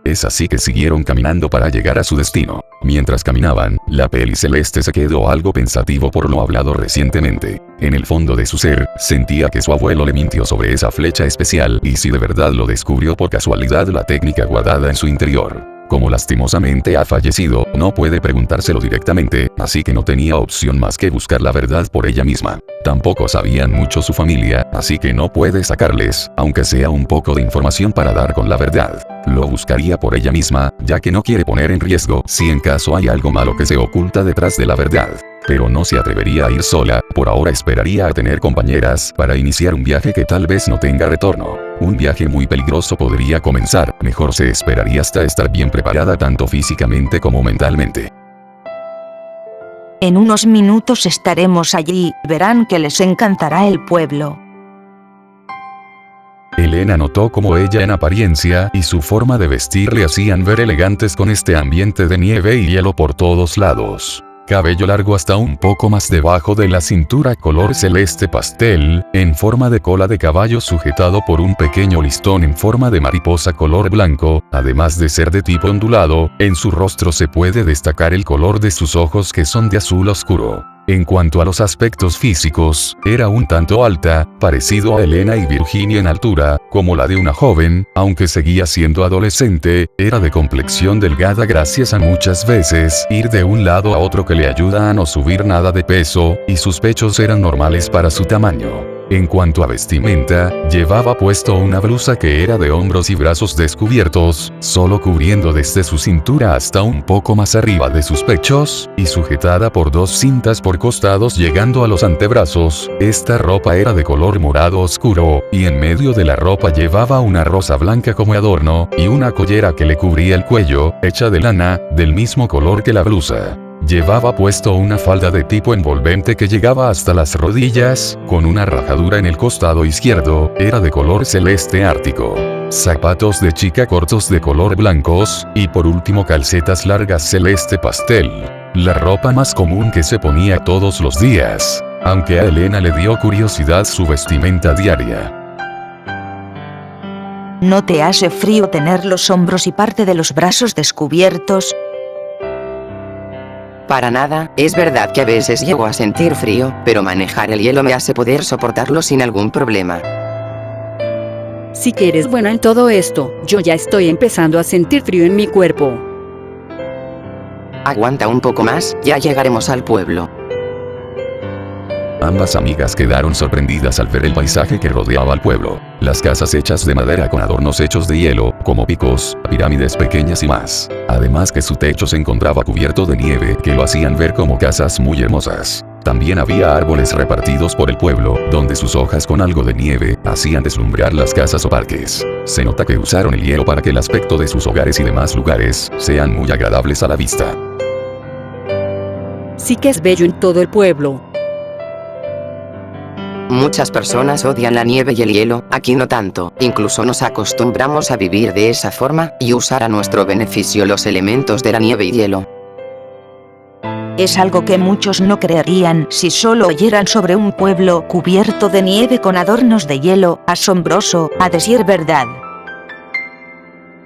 Es así que siguieron caminando para llegar a su destino. Mientras caminaban, la peli celeste se quedó algo pensativo por lo hablado recientemente. En el fondo de su ser, sentía que su abuelo le mintió sobre esa flecha especial y si de verdad lo descubrió por casualidad la técnica guardada en su interior. Como lastimosamente ha fallecido, no puede preguntárselo directamente, así que no tenía opción más que buscar la verdad por ella misma. Tampoco sabían mucho su familia, así que no puede sacarles, aunque sea un poco de información para dar con la verdad. Lo buscaría por ella misma, ya que no quiere poner en riesgo si en caso hay algo malo que se oculta detrás de la verdad. Pero no se atrevería a ir sola, por ahora esperaría a tener compañeras para iniciar un viaje que tal vez no tenga retorno. Un viaje muy peligroso podría comenzar, mejor se esperaría hasta estar bien preparada tanto físicamente como mentalmente. En unos minutos estaremos allí, verán que les encantará el pueblo. Elena notó cómo ella en apariencia y su forma de vestir le hacían ver elegantes con este ambiente de nieve y hielo por todos lados. Cabello largo hasta un poco más debajo de la cintura color celeste pastel, en forma de cola de caballo sujetado por un pequeño listón en forma de mariposa color blanco, además de ser de tipo ondulado, en su rostro se puede destacar el color de sus ojos que son de azul oscuro. En cuanto a los aspectos físicos, era un tanto alta, parecido a Elena y Virginia en altura, como la de una joven, aunque seguía siendo adolescente, era de complexión delgada gracias a muchas veces ir de un lado a otro que le ayuda a no subir nada de peso, y sus pechos eran normales para su tamaño. En cuanto a vestimenta, llevaba puesto una blusa que era de hombros y brazos descubiertos, solo cubriendo desde su cintura hasta un poco más arriba de sus pechos, y sujetada por dos cintas por costados llegando a los antebrazos. Esta ropa era de color morado oscuro, y en medio de la ropa llevaba una rosa blanca como adorno, y una collera que le cubría el cuello, hecha de lana, del mismo color que la blusa. Llevaba puesto una falda de tipo envolvente que llegaba hasta las rodillas, con una rajadura en el costado izquierdo, era de color celeste ártico. Zapatos de chica cortos de color blancos, y por último calcetas largas celeste pastel. La ropa más común que se ponía todos los días, aunque a Elena le dio curiosidad su vestimenta diaria. ¿No te hace frío tener los hombros y parte de los brazos descubiertos? Para nada, es verdad que a veces llego a sentir frío, pero manejar el hielo me hace poder soportarlo sin algún problema. Sí que eres buena en todo esto, yo ya estoy empezando a sentir frío en mi cuerpo. Aguanta un poco más, ya llegaremos al pueblo. Ambas amigas quedaron sorprendidas al ver el paisaje que rodeaba al pueblo. Las casas hechas de madera con adornos hechos de hielo, como picos, pirámides pequeñas y más. Además que su techo se encontraba cubierto de nieve que lo hacían ver como casas muy hermosas. También había árboles repartidos por el pueblo, donde sus hojas con algo de nieve hacían deslumbrar las casas o parques. Se nota que usaron el hielo para que el aspecto de sus hogares y demás lugares sean muy agradables a la vista. Sí que es bello en todo el pueblo. Muchas personas odian la nieve y el hielo, aquí no tanto, incluso nos acostumbramos a vivir de esa forma y usar a nuestro beneficio los elementos de la nieve y hielo. Es algo que muchos no creerían si solo oyeran sobre un pueblo cubierto de nieve con adornos de hielo, asombroso, a decir verdad.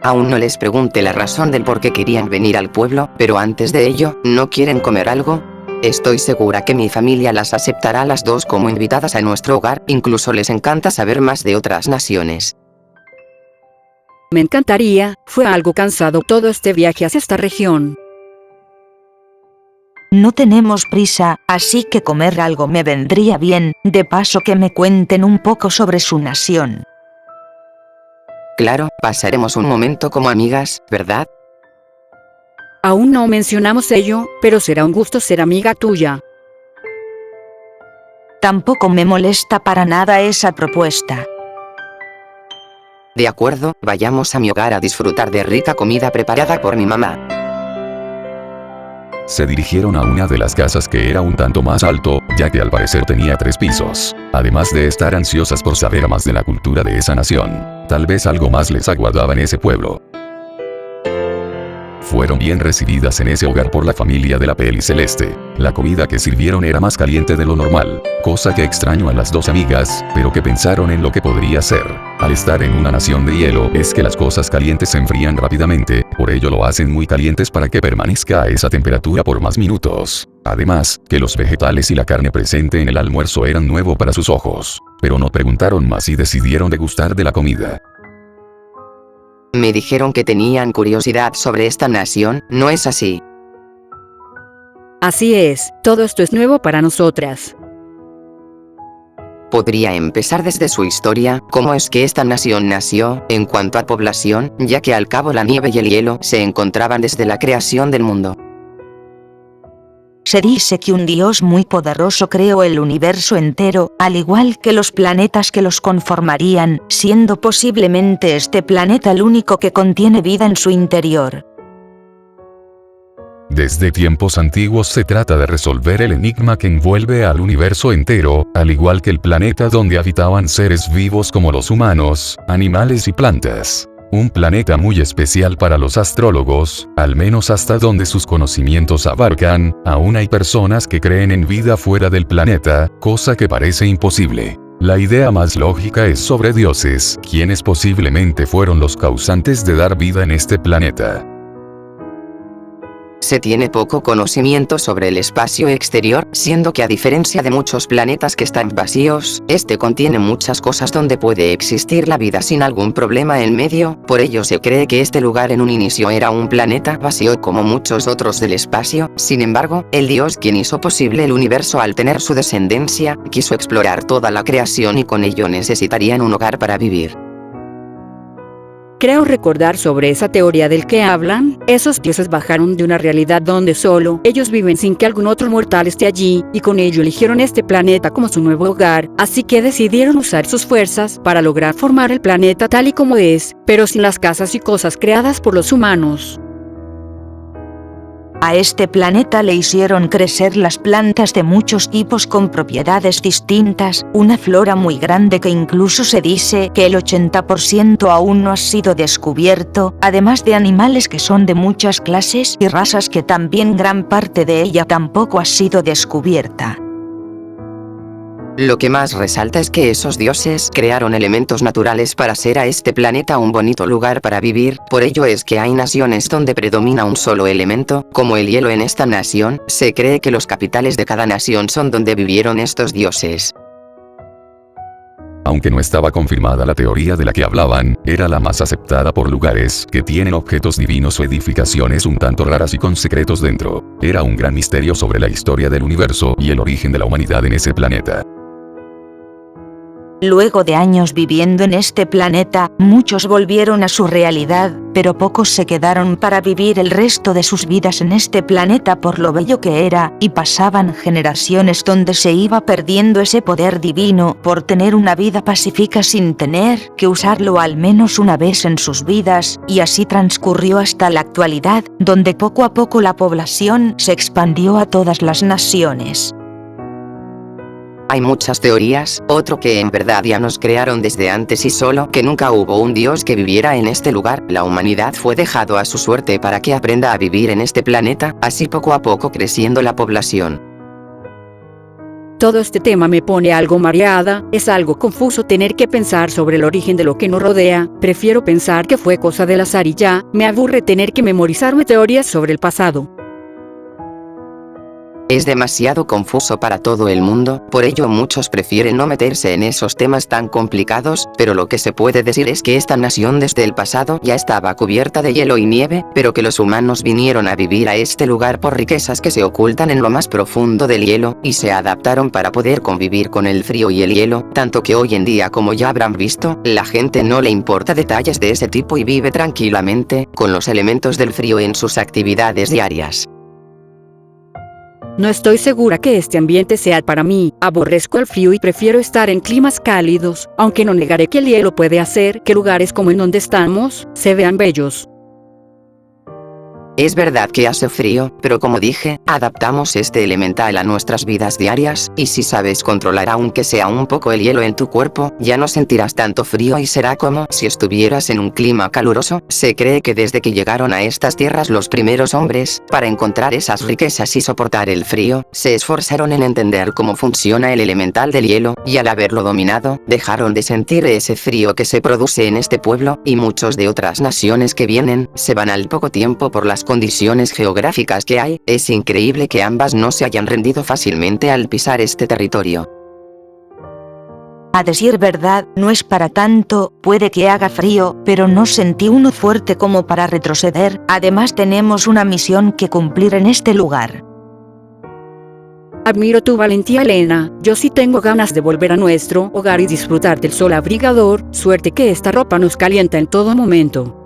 Aún no les pregunté la razón del por qué querían venir al pueblo, pero antes de ello, ¿no quieren comer algo? Estoy segura que mi familia las aceptará a las dos como invitadas a nuestro hogar, incluso les encanta saber más de otras naciones. Me encantaría, fue algo cansado todo este viaje hacia esta región. No tenemos prisa, así que comer algo me vendría bien, de paso que me cuenten un poco sobre su nación. Claro, pasaremos un momento como amigas, ¿verdad? Aún no mencionamos ello, pero será un gusto ser amiga tuya. Tampoco me molesta para nada esa propuesta. De acuerdo, vayamos a mi hogar a disfrutar de rica comida preparada por mi mamá. Se dirigieron a una de las casas que era un tanto más alto, ya que al parecer tenía 3 pisos. Además de estar ansiosas por saber más de la cultura de esa nación, tal vez algo más les aguardaba en ese pueblo. Fueron bien recibidas en ese hogar por la familia de la peli celeste. La comida que sirvieron era más caliente de lo normal, cosa que extrañó a las 2 amigas, pero que pensaron en lo que podría ser. Al estar en una nación de hielo, es que las cosas calientes se enfrían rápidamente, por ello lo hacen muy calientes para que permanezca a esa temperatura por más minutos. Además, que los vegetales y la carne presente en el almuerzo eran nuevo para sus ojos. Pero no preguntaron más y decidieron degustar de la comida. Me dijeron que tenían curiosidad sobre esta nación, ¿no es así? Así es, todo esto es nuevo para nosotras. Podría empezar desde su historia, cómo es que esta nación nació, en cuanto a población, ya que al cabo la nieve y el hielo se encontraban desde la creación del mundo. Se dice que un dios muy poderoso creó el universo entero, al igual que los planetas que los conformarían, siendo posiblemente este planeta el único que contiene vida en su interior. Desde tiempos antiguos se trata de resolver el enigma que envuelve al universo entero, al igual que el planeta donde habitaban seres vivos como los humanos, animales y plantas. Un planeta muy especial para los astrólogos, al menos hasta donde sus conocimientos abarcan. Aún hay personas que creen en vida fuera del planeta, cosa que parece imposible. La idea más lógica es sobre dioses, quienes posiblemente fueron los causantes de dar vida en este planeta. Se tiene poco conocimiento sobre el espacio exterior, siendo que a diferencia de muchos planetas que están vacíos, este contiene muchas cosas donde puede existir la vida sin algún problema en medio. Por ello se cree que este lugar en un inicio era un planeta vacío como muchos otros del espacio. Sin embargo, el Dios quien hizo posible el universo al tener su descendencia, quiso explorar toda la creación y con ello necesitarían un hogar para vivir. Creo recordar sobre esa teoría del que hablan. Esos dioses bajaron de una realidad donde solo ellos viven sin que algún otro mortal esté allí, y con ello eligieron este planeta como su nuevo hogar, así que decidieron usar sus fuerzas para lograr formar el planeta tal y como es, pero sin las casas y cosas creadas por los humanos. A este planeta le hicieron crecer las plantas de muchos tipos con propiedades distintas, una flora muy grande que incluso se dice que el 80% aún no ha sido descubierto, además de animales que son de muchas clases y razas que también gran parte de ella tampoco ha sido descubierta. Lo que más resalta es que esos dioses crearon elementos naturales para hacer a este planeta un bonito lugar para vivir. Por ello es que hay naciones donde predomina un solo elemento, como el hielo en esta nación. Se cree que los capitales de cada nación son donde vivieron estos dioses. Aunque no estaba confirmada la teoría de la que hablaban, era la más aceptada por lugares que tienen objetos divinos o edificaciones un tanto raras y con secretos dentro. Era un gran misterio sobre la historia del universo y el origen de la humanidad en ese planeta. Luego de años viviendo en este planeta, muchos volvieron a su realidad, pero pocos se quedaron para vivir el resto de sus vidas en este planeta por lo bello que era, y pasaban generaciones donde se iba perdiendo ese poder divino por tener una vida pacífica sin tener que usarlo al menos una vez en sus vidas, y así transcurrió hasta la actualidad, donde poco a poco la población se expandió a todas las naciones. Hay muchas teorías, otro que en verdad ya nos crearon desde antes y solo que nunca hubo un dios que viviera en este lugar. La humanidad fue dejado a su suerte para que aprenda a vivir en este planeta, así poco a poco creciendo la población. Todo este tema me pone algo mareada, es algo confuso tener que pensar sobre el origen de lo que nos rodea. Prefiero pensar que fue cosa del azar y ya, me aburre tener que memorizarme teorías sobre el pasado. Es demasiado confuso para todo el mundo, por ello muchos prefieren no meterse en esos temas tan complicados, pero lo que se puede decir es que esta nación desde el pasado ya estaba cubierta de hielo y nieve, pero que los humanos vinieron a vivir a este lugar por riquezas que se ocultan en lo más profundo del hielo, y se adaptaron para poder convivir con el frío y el hielo, tanto que hoy en día, como ya habrán visto, la gente no le importa detalles de ese tipo y vive tranquilamente, con los elementos del frío en sus actividades diarias. No estoy segura que este ambiente sea para mí, aborrezco el frío y prefiero estar en climas cálidos, aunque no negaré que el hielo puede hacer que lugares como en donde estamos, se vean bellos. Es verdad que hace frío, pero como dije, adaptamos este elemental a nuestras vidas diarias, y si sabes controlar aunque sea un poco el hielo en tu cuerpo, ya no sentirás tanto frío y será como si estuvieras en un clima caluroso. Se cree que desde que llegaron a estas tierras los primeros hombres, para encontrar esas riquezas y soportar el frío, se esforzaron en entender cómo funciona el elemental del hielo, y al haberlo dominado, dejaron de sentir ese frío que se produce en este pueblo, y muchos de otras naciones que vienen, se van al poco tiempo por las condiciones geográficas que hay. Es increíble que ambas no se hayan rendido fácilmente al pisar este territorio. A decir verdad, no es para tanto, puede que haga frío, pero no sentí uno fuerte como para retroceder. Además tenemos una misión que cumplir en este lugar. Admiro tu valentía, Elena. Yo sí tengo ganas de volver a nuestro hogar y disfrutar del sol abrigador, suerte que esta ropa nos calienta en todo momento.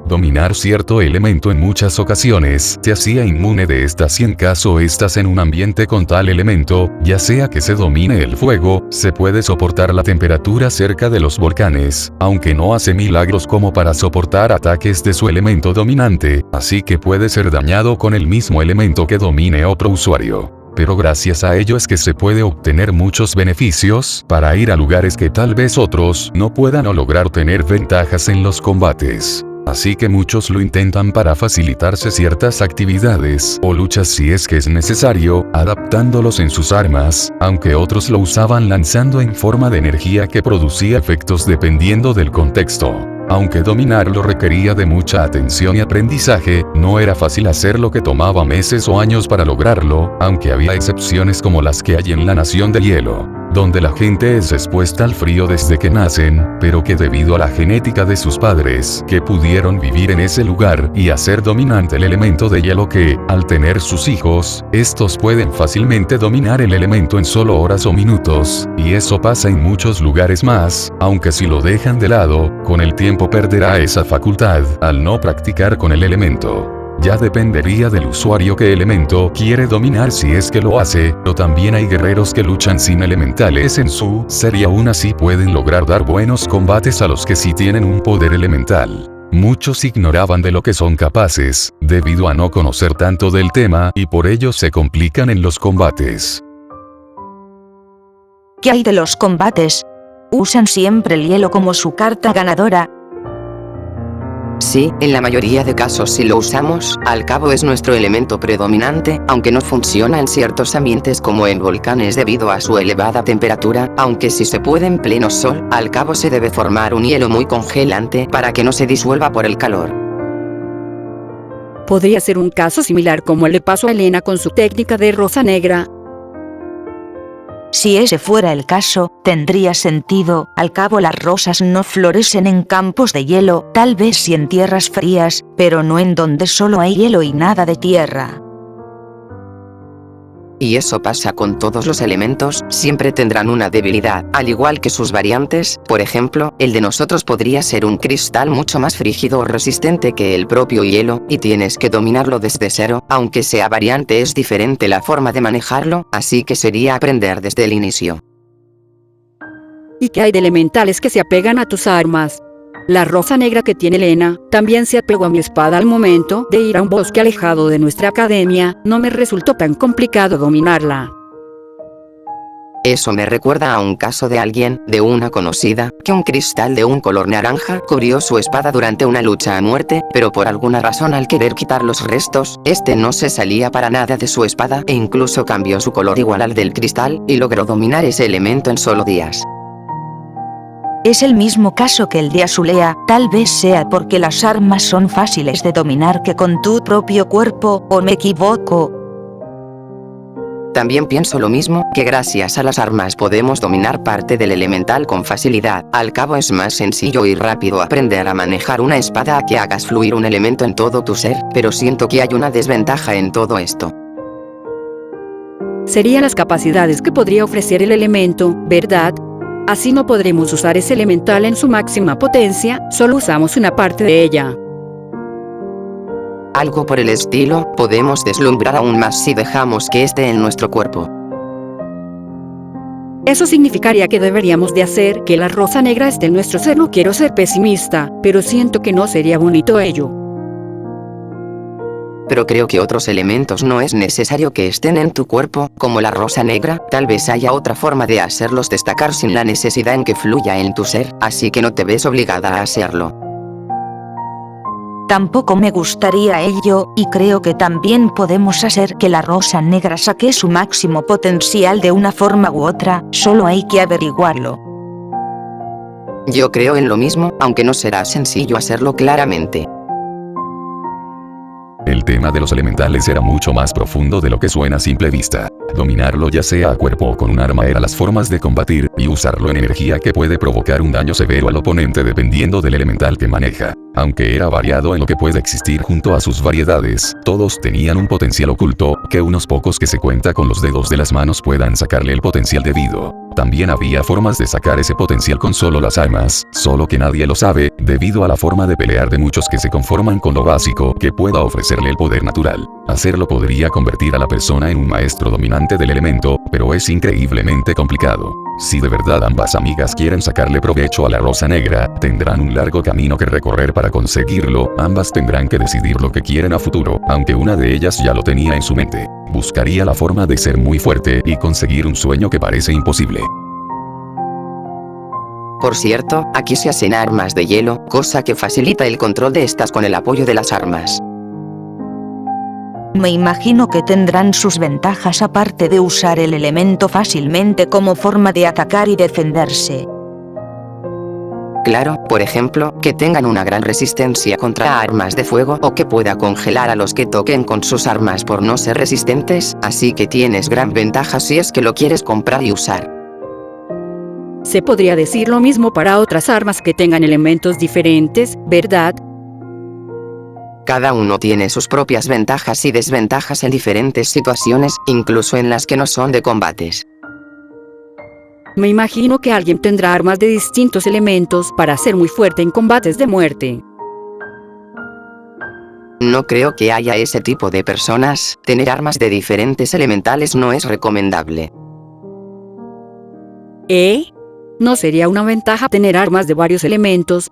Dominar cierto elemento en muchas ocasiones te hacía inmune de estas y en caso estás en un ambiente con tal elemento, ya sea que se domine el fuego, se puede soportar la temperatura cerca de los volcanes, aunque no hace milagros como para soportar ataques de su elemento dominante, así que puede ser dañado con el mismo elemento que domine otro usuario. Pero gracias a ello es que se puede obtener muchos beneficios para ir a lugares que tal vez otros no puedan o lograr tener ventajas en los combates. Así que muchos lo intentan para facilitarse ciertas actividades o luchas si es que es necesario, adaptándolos en sus armas, aunque otros lo usaban lanzando en forma de energía que producía efectos dependiendo del contexto. Aunque dominarlo requería de mucha atención y aprendizaje, no era fácil hacer lo que tomaba meses o años para lograrlo, aunque había excepciones como las que hay en la Nación de Hielo, donde la gente es expuesta al frío desde que nacen, pero que debido a la genética de sus padres, que pudieron vivir en ese lugar y hacer dominante el elemento de hielo que, al tener sus hijos, estos pueden fácilmente dominar el elemento en solo horas o minutos, y eso pasa en muchos lugares más, aunque si lo dejan de lado, con el tiempo perderá esa facultad al no practicar con el elemento. Ya dependería del usuario qué elemento quiere dominar si es que lo hace, pero también hay guerreros que luchan sin elementales en su ser y aún así pueden lograr dar buenos combates a los que sí tienen un poder elemental. Muchos ignoraban de lo que son capaces, debido a no conocer tanto del tema y por ello se complican en los combates. ¿Qué hay de los combates? ¿Usan siempre el hielo como su carta ganadora? Sí, en la mayoría de casos si lo usamos, al cabo es nuestro elemento predominante, aunque no funciona en ciertos ambientes como en volcanes debido a su elevada temperatura, aunque si se puede en pleno sol, al cabo se debe formar un hielo muy congelante para que no se disuelva por el calor. Podría ser un caso similar como el le pasó a Elena con su técnica de rosa negra. Si ese fuera el caso, tendría sentido. Al cabo las rosas no florecen en campos de hielo, tal vez sí en tierras frías, pero no en donde solo hay hielo y nada de tierra. Y eso pasa con todos los elementos, siempre tendrán una debilidad, al igual que sus variantes. Por ejemplo, el de nosotros podría ser un cristal mucho más frígido o resistente que el propio hielo, y tienes que dominarlo desde cero, aunque sea variante es diferente la forma de manejarlo, así que sería aprender desde el inicio. ¿Y qué hay de elementales que se apegan a tus armas? La rosa negra que tiene Elena, también se apegó a mi espada al momento de ir a un bosque alejado de nuestra academia, no me resultó tan complicado dominarla. Eso me recuerda a un caso de alguien, de una conocida, que un cristal de un color naranja cubrió su espada durante una lucha a muerte, pero por alguna razón al querer quitar los restos, este no se salía para nada de su espada e incluso cambió su color igual al del cristal, y logró dominar ese elemento en solo días. Es el mismo caso que el de Azulea, tal vez sea porque las armas son fáciles de dominar que con tu propio cuerpo, ¿o me equivoco? También pienso lo mismo, que gracias a las armas podemos dominar parte del elemental con facilidad. Al cabo es más sencillo y rápido aprender a manejar una espada a que hagas fluir un elemento en todo tu ser, pero siento que hay una desventaja en todo esto. Serían las capacidades que podría ofrecer el elemento, ¿verdad? Así no podremos usar ese elemental en su máxima potencia, solo usamos una parte de ella. Algo por el estilo, podemos deslumbrar aún más si dejamos que esté en nuestro cuerpo. Eso significaría que deberíamos de hacer que la rosa negra esté en nuestro ser. No quiero ser pesimista, pero siento que no sería bonito ello. Pero creo que otros elementos no es necesario que estén en tu cuerpo, como la rosa negra. Tal vez haya otra forma de hacerlos destacar sin la necesidad en que fluya en tu ser, así que no te ves obligada a hacerlo. Tampoco me gustaría ello, y creo que también podemos hacer que la rosa negra saque su máximo potencial de una forma u otra, solo hay que averiguarlo. Yo creo en lo mismo, aunque no será sencillo hacerlo claramente. El tema de los elementales era mucho más profundo de lo que suena a simple vista. Dominarlo ya sea a cuerpo o con un arma era las formas de combatir, y usarlo en energía que puede provocar un daño severo al oponente dependiendo del elemental que maneja. Aunque era variado en lo que puede existir junto a sus variedades, todos tenían un potencial oculto, que unos pocos que se cuenta con los dedos de las manos puedan sacarle el potencial debido. También había formas de sacar ese potencial con solo las armas, solo que nadie lo sabe, debido a la forma de pelear de muchos que se conforman con lo básico que pueda ofrecerle el poder natural. Hacerlo podría convertir a la persona en un maestro dominante del elemento, pero es increíblemente complicado. Si de verdad ambas amigas quieren sacarle provecho a la rosa negra, tendrán un largo camino que recorrer para conseguirlo. Ambas tendrán que decidir lo que quieren a futuro, aunque una de ellas ya lo tenía en su mente. Buscaría la forma de ser muy fuerte y conseguir un sueño que parece imposible. Por cierto, aquí se hacen armas de hielo, cosa que facilita el control de estas con el apoyo de las armas. Me imagino que tendrán sus ventajas aparte de usar el elemento fácilmente como forma de atacar y defenderse. Claro, por ejemplo, que tengan una gran resistencia contra armas de fuego o que pueda congelar a los que toquen con sus armas por no ser resistentes, así que tienes gran ventaja si es que lo quieres comprar y usar. Se podría decir lo mismo para otras armas que tengan elementos diferentes, ¿verdad? Cada uno tiene sus propias ventajas y desventajas en diferentes situaciones, incluso en las que no son de combates. Me imagino que alguien tendrá armas de distintos elementos para ser muy fuerte en combates de muerte. No creo que haya ese tipo de personas. Tener armas de diferentes elementales no es recomendable. ¿No sería una ventaja tener armas de varios elementos?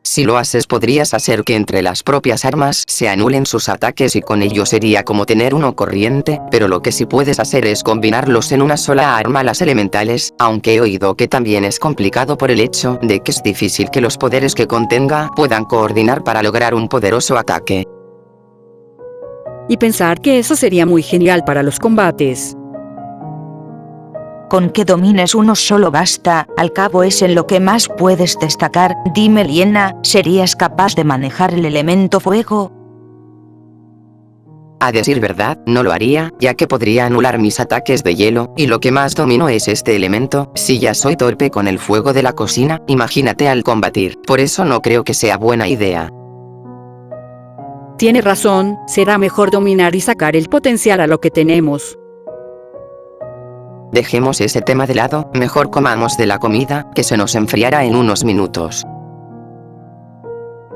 Si lo haces podrías hacer que entre las propias armas se anulen sus ataques y con ello sería como tener uno corriente, pero lo que sí puedes hacer es combinarlos en una sola arma las elementales, aunque he oído que también es complicado por el hecho de que es difícil que los poderes que contenga puedan coordinar para lograr un poderoso ataque. Y pensar que eso sería muy genial para los combates. Con que domines uno solo basta, al cabo es en lo que más puedes destacar. Dime Liena, ¿serías capaz de manejar el elemento fuego? A decir verdad, no lo haría, ya que podría anular mis ataques de hielo, y lo que más domino es este elemento. Si ya soy torpe con el fuego de la cocina, imagínate al combatir, por eso no creo que sea buena idea. Tiene razón, será mejor dominar y sacar el potencial a lo que tenemos. Dejemos ese tema de lado, mejor comamos de la comida, que se nos enfriará en unos minutos.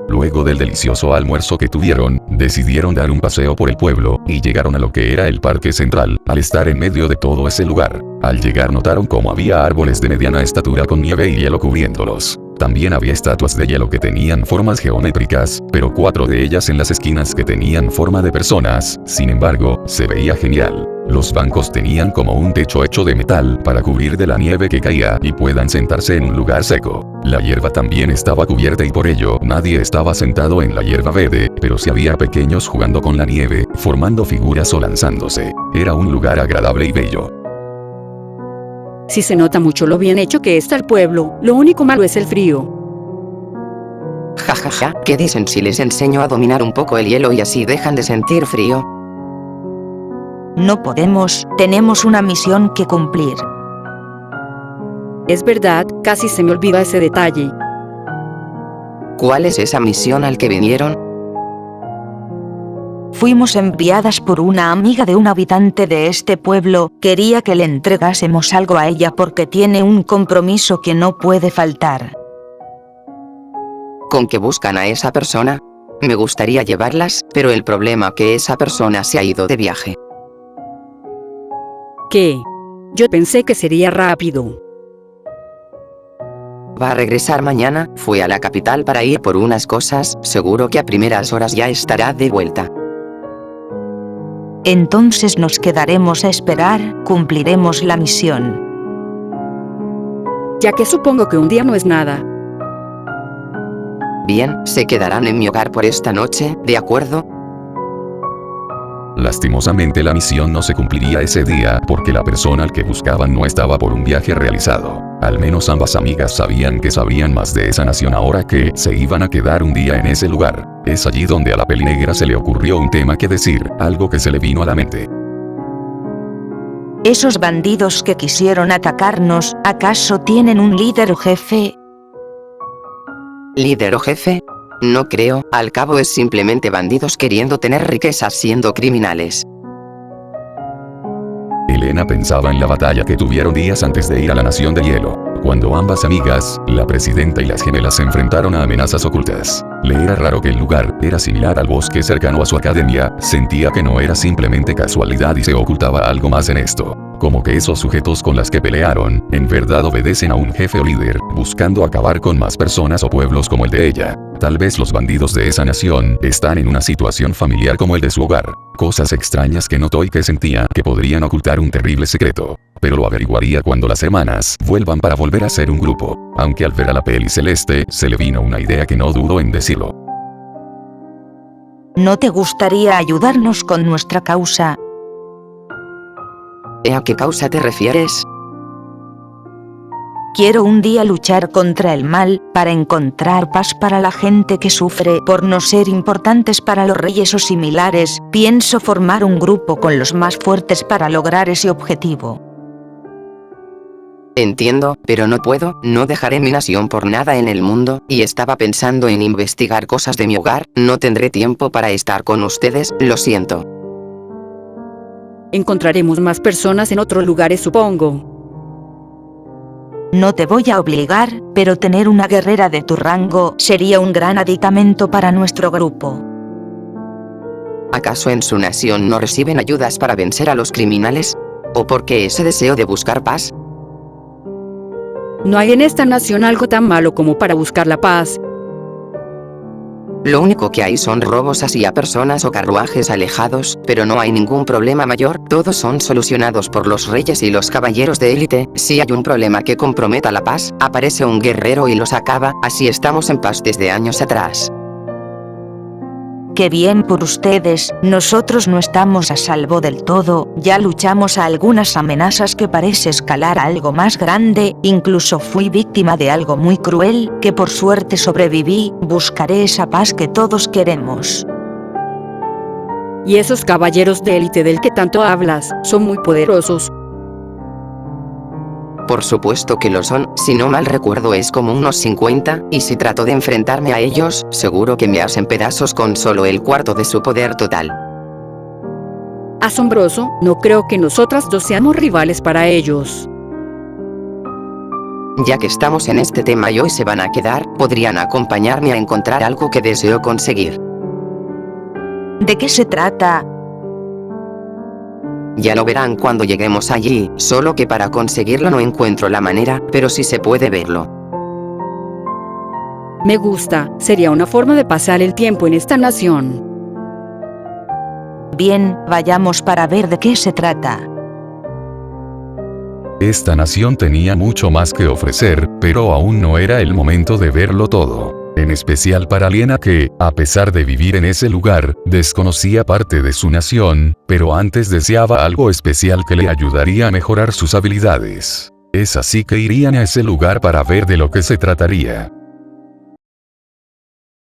Luego del delicioso almuerzo que tuvieron, decidieron dar un paseo por el pueblo, y llegaron a lo que era el parque central. Al estar en medio de todo ese lugar, al llegar notaron cómo había árboles de mediana estatura con nieve y hielo cubriéndolos. También había estatuas de hielo que tenían formas geométricas, pero 4 de ellas en las esquinas que tenían forma de personas. Sin embargo, se veía genial. Los bancos tenían como un techo hecho de metal para cubrir de la nieve que caía y puedan sentarse en un lugar seco. La hierba también estaba cubierta y por ello nadie estaba sentado en la hierba verde, pero sí había pequeños jugando con la nieve, formando figuras o lanzándose. Era un lugar agradable y bello. Sí se nota mucho lo bien hecho que está el pueblo, lo único malo es el frío. Jajaja, ¿qué dicen si les enseño a dominar un poco el hielo y así dejan de sentir frío? No podemos, tenemos una misión que cumplir. Es verdad, casi se me olvida ese detalle. ¿Cuál es esa misión al que vinieron? Fuimos enviadas por una amiga de un habitante de este pueblo. Quería que le entregásemos algo a ella porque tiene un compromiso que no puede faltar. ¿Con qué buscan a esa persona? Me gustaría llevarlas, pero el problema que esa persona se ha ido de viaje. ¿Qué? Yo pensé que sería rápido. Va a regresar mañana, fue a la capital para ir por unas cosas, seguro que a primeras horas ya estará de vuelta. Entonces nos quedaremos a esperar, cumpliremos la misión. Ya que supongo que un día no es nada. Bien, se quedarán en mi hogar por esta noche, ¿de acuerdo? Lastimosamente la misión no se cumpliría ese día porque la persona al que buscaban no estaba por un viaje realizado. Al menos ambas amigas sabían que sabrían más de esa nación ahora que se iban a quedar un día en ese lugar. Es allí donde a la pelinegra se le ocurrió un tema que decir, algo que se le vino a la mente. Esos bandidos que quisieron atacarnos, ¿acaso tienen un líder o jefe? ¿Líder o jefe? No creo, al cabo es simplemente bandidos queriendo tener riquezas siendo criminales. Elena pensaba en la batalla que tuvieron días antes de ir a la Nación de Hielo, cuando ambas amigas, la presidenta y las gemelas se enfrentaron a amenazas ocultas. Le era raro que el lugar era similar al bosque cercano a su academia, sentía que no era simplemente casualidad y se ocultaba algo más en esto. Como que esos sujetos con las que pelearon, en verdad obedecen a un jefe o líder, buscando acabar con más personas o pueblos como el de ella. Tal vez los bandidos de esa nación están en una situación familiar como el de su hogar. Cosas extrañas que notó y que sentía que podrían ocultar un terrible secreto. Pero lo averiguaría cuando las hermanas vuelvan para volver a ser un grupo. Aunque al ver a la peli celeste, se le vino una idea que no dudó en decirlo. ¿No te gustaría ayudarnos con nuestra causa? ¿A qué causa te refieres? Quiero un día luchar contra el mal, para encontrar paz para la gente que sufre por no ser importantes para los reyes o similares. Pienso formar un grupo con los más fuertes para lograr ese objetivo. Entiendo, pero no puedo, no dejaré mi nación por nada en el mundo, y estaba pensando en investigar cosas de mi hogar, no tendré tiempo para estar con ustedes, lo siento. Encontraremos más personas en otros lugares, supongo. No te voy a obligar, pero tener una guerrera de tu rango sería un gran aditamento para nuestro grupo. ¿Acaso en su nación no reciben ayudas para vencer a los criminales? ¿O por qué ese deseo de buscar paz? No hay en esta nación algo tan malo como para buscar la paz. Lo único que hay son robos hacia personas o carruajes alejados, pero no hay ningún problema mayor, todos son solucionados por los reyes y los caballeros de élite. Si hay un problema que comprometa la paz, aparece un guerrero y los acaba, así estamos en paz desde años atrás. Qué bien por ustedes, nosotros no estamos a salvo del todo, ya luchamos a algunas amenazas que parece escalar a algo más grande, incluso fui víctima de algo muy cruel, que por suerte sobreviví, buscaré esa paz que todos queremos. Y esos caballeros de élite del que tanto hablas, son muy poderosos. Por supuesto que lo son, si no mal recuerdo es como unos 50, y si trato de enfrentarme a ellos, seguro que me hacen pedazos con solo el cuarto de su poder total. Asombroso, no creo que nosotras dos seamos rivales para ellos. Ya que estamos en este tema y hoy se van a quedar, podrían acompañarme a encontrar algo que deseo conseguir. ¿De qué se trata? Ya lo verán cuando lleguemos allí, solo que para conseguirlo no encuentro la manera, pero sí se puede verlo. Me gusta, sería una forma de pasar el tiempo en esta nación. Bien, vayamos para ver de qué se trata. Esta nación tenía mucho más que ofrecer, pero aún no era el momento de verlo todo. En especial para Liena que, a pesar de vivir en ese lugar, desconocía parte de su nación, pero antes deseaba algo especial que le ayudaría a mejorar sus habilidades. Es así que irían a ese lugar para ver de lo que se trataría.